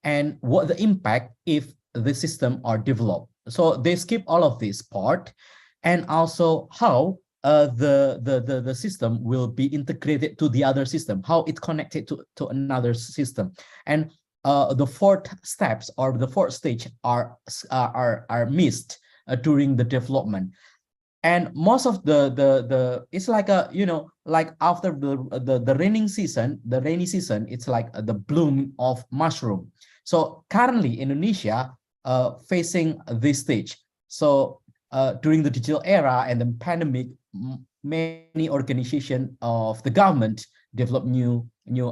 And what the impact if the system are developed? So they skip all of this part, and also how the system will be integrated to the other system, how it connected to another system, and the fourth steps or the fourth stage are missed during the development. And most of the it's like like after the rainy season, it's like the bloom of mushroom. So currently Indonesia facing this stage. So during the digital era and the pandemic, many organizations of the government develop new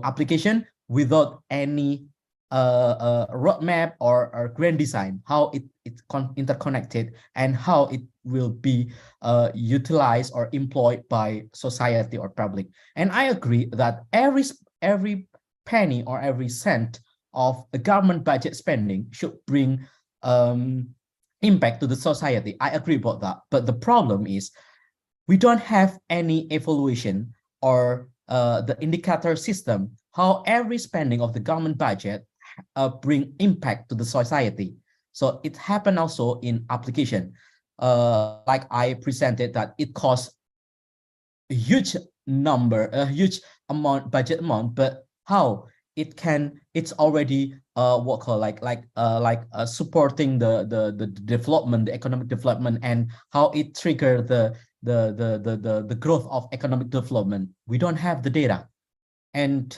application without any roadmap or grand design, how it's interconnected and how it will be utilized or employed by society or public. And I agree that every penny or every cent of a government budget spending should bring impact to the society. I agree about that. But the problem is we don't have any evaluation or the indicator system how every spending of the government budget bring impact to the society. So it happened also in application. Like I presented that it costs a huge number, a huge amount, budget amount, but how it's already what call supporting the development, the economic development, and how it trigger the growth of economic development. We don't have the data, and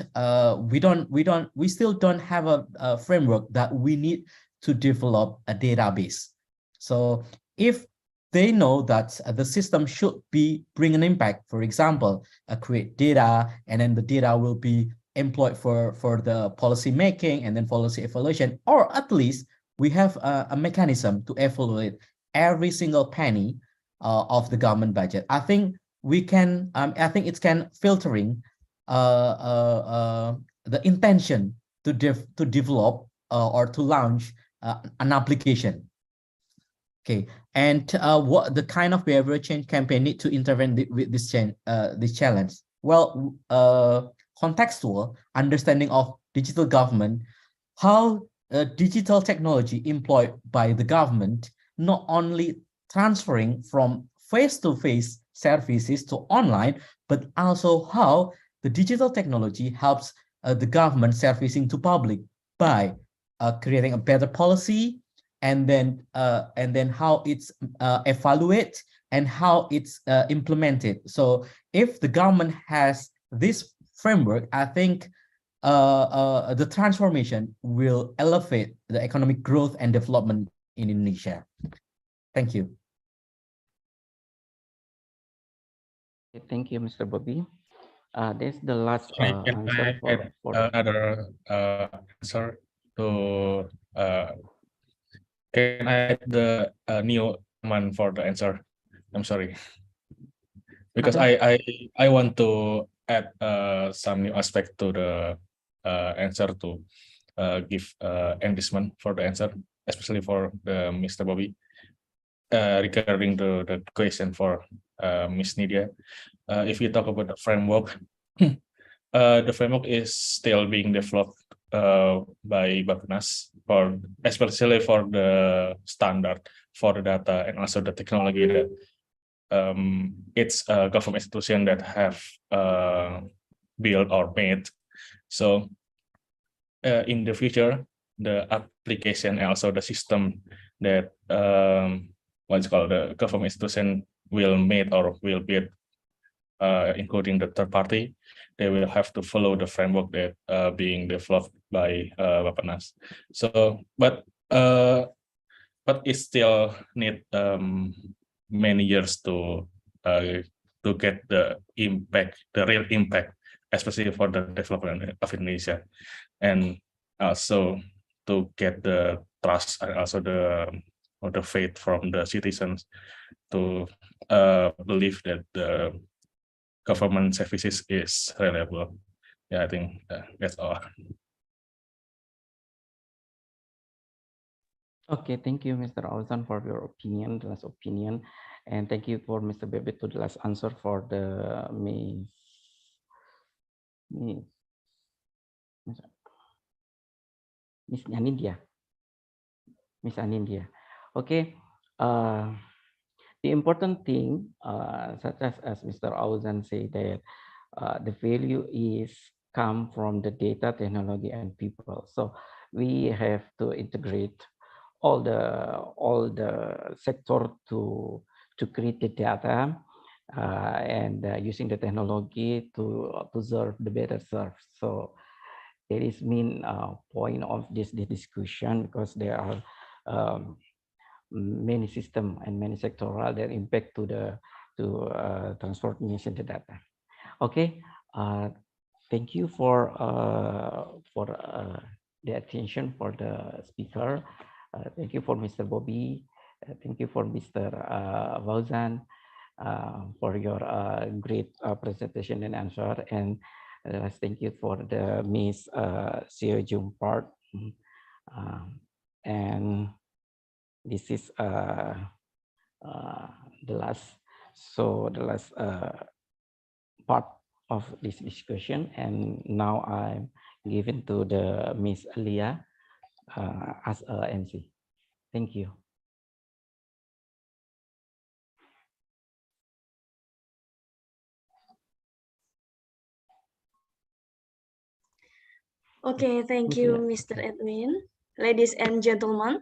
we still don't have a framework that we need to develop a database. So if they know that the system should be bring an impact, for example, create data, and then the data will be employed for the policy making and then policy evaluation, or at least we have a mechanism to evaluate every single penny of the government budget. I think we can, I think it can filtering the intention to develop or to launch an application. Okay, and what the kind of behavioral change campaign need to intervene with this challenge? Well, contextual understanding of digital government, how digital technology employed by the government not only transferring from face-to-face services to online, but also how the digital technology helps the government servicing to public by creating a better policy, and then how it's evaluated and how it's implemented. So if the government has this framework, I think the transformation will elevate the economic growth and development in Indonesia. Thank you. Thank you, Mr. Bobby. This is the last Can answer for another answer to can I add the new command for the answer? I'm sorry, because I want to add some new aspect to the answer to give endorsement for the answer, especially for the Mr. Bobby regarding the question for Miss Nidia. If you talk about the framework, the framework is still being developed by Bappenas, for especially for the standard for the data and also the technology that it's a government institution that have built or made. So in the future, the application and also the system that what's called the government institution will make or will build, including the third party, they will have to follow the framework that being developed by Bappenas. So, but it still need many years to get the impact, the real impact, especially for the development of Indonesia, and also to get the trust and also the faith from the citizens to believe that the government services is reliable. Yeah, I think that's all. Okay, thank you, Mr. Auzan, for your opinion, the last opinion, and thank you for Mr. Bebe to the last answer for the Miss Anindya. Miss Anindya. Okay. The important thing, such as Mr. Auzan said, that the value is come from the data, technology, and people. So we have to integrate all the sector to create the data and using the technology to serve the better serve. So that is main point of this discussion, because there are many system and many sectoral that impact to transformation the data. Okay, thank you for the attention for the speaker. Thank you for Mr. Bobby. Thank you for Mr. Auzan for your great presentation and answer. And Thank you for the Miss Seo Jung part. And this is the last, the last part of this discussion. And now I'm giving to the Miss Leah as a MC. Thank you. Okay, thank you, Mr. Edwin. Ladies and gentlemen,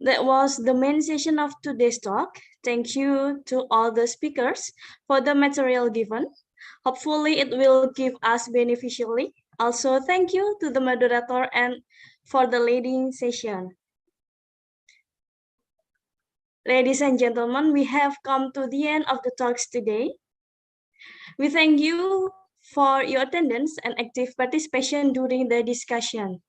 that was the main session of today's talk. Thank you to all the speakers for the material given. Hopefully it will give us beneficially. Also, thank you to the moderator and for the leading session. Ladies and gentlemen, we have come to the end of the talks today. We thank you for your attendance and active participation during the discussion.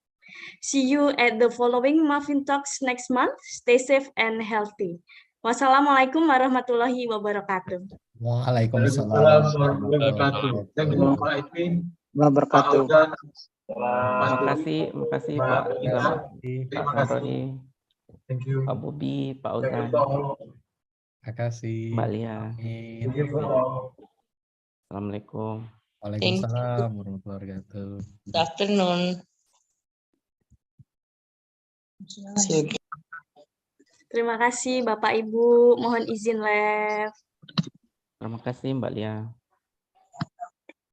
See you at the following MAFIN Talks next month. Stay safe and healthy. Wassalamualaikum warahmatullahi wabarakatuh. Waalaikumsalam warahmatullahi wabarakatuh. Thank you, Pak Edwin. Wabarakatuh. Terima kasih Pak Ilham, Pak Samroni, Thank you. Pak Bobi, Pak Thank you Ozan, for all. Terima kasih. Mbak Lia. Thank you for all. Assalamualaikum. Waalaikumsalam warahmatullahi wabarakatuh. Good afternoon. Terima kasih Bapak Ibu. Mohon izin live. Terima kasih Mbak Lia.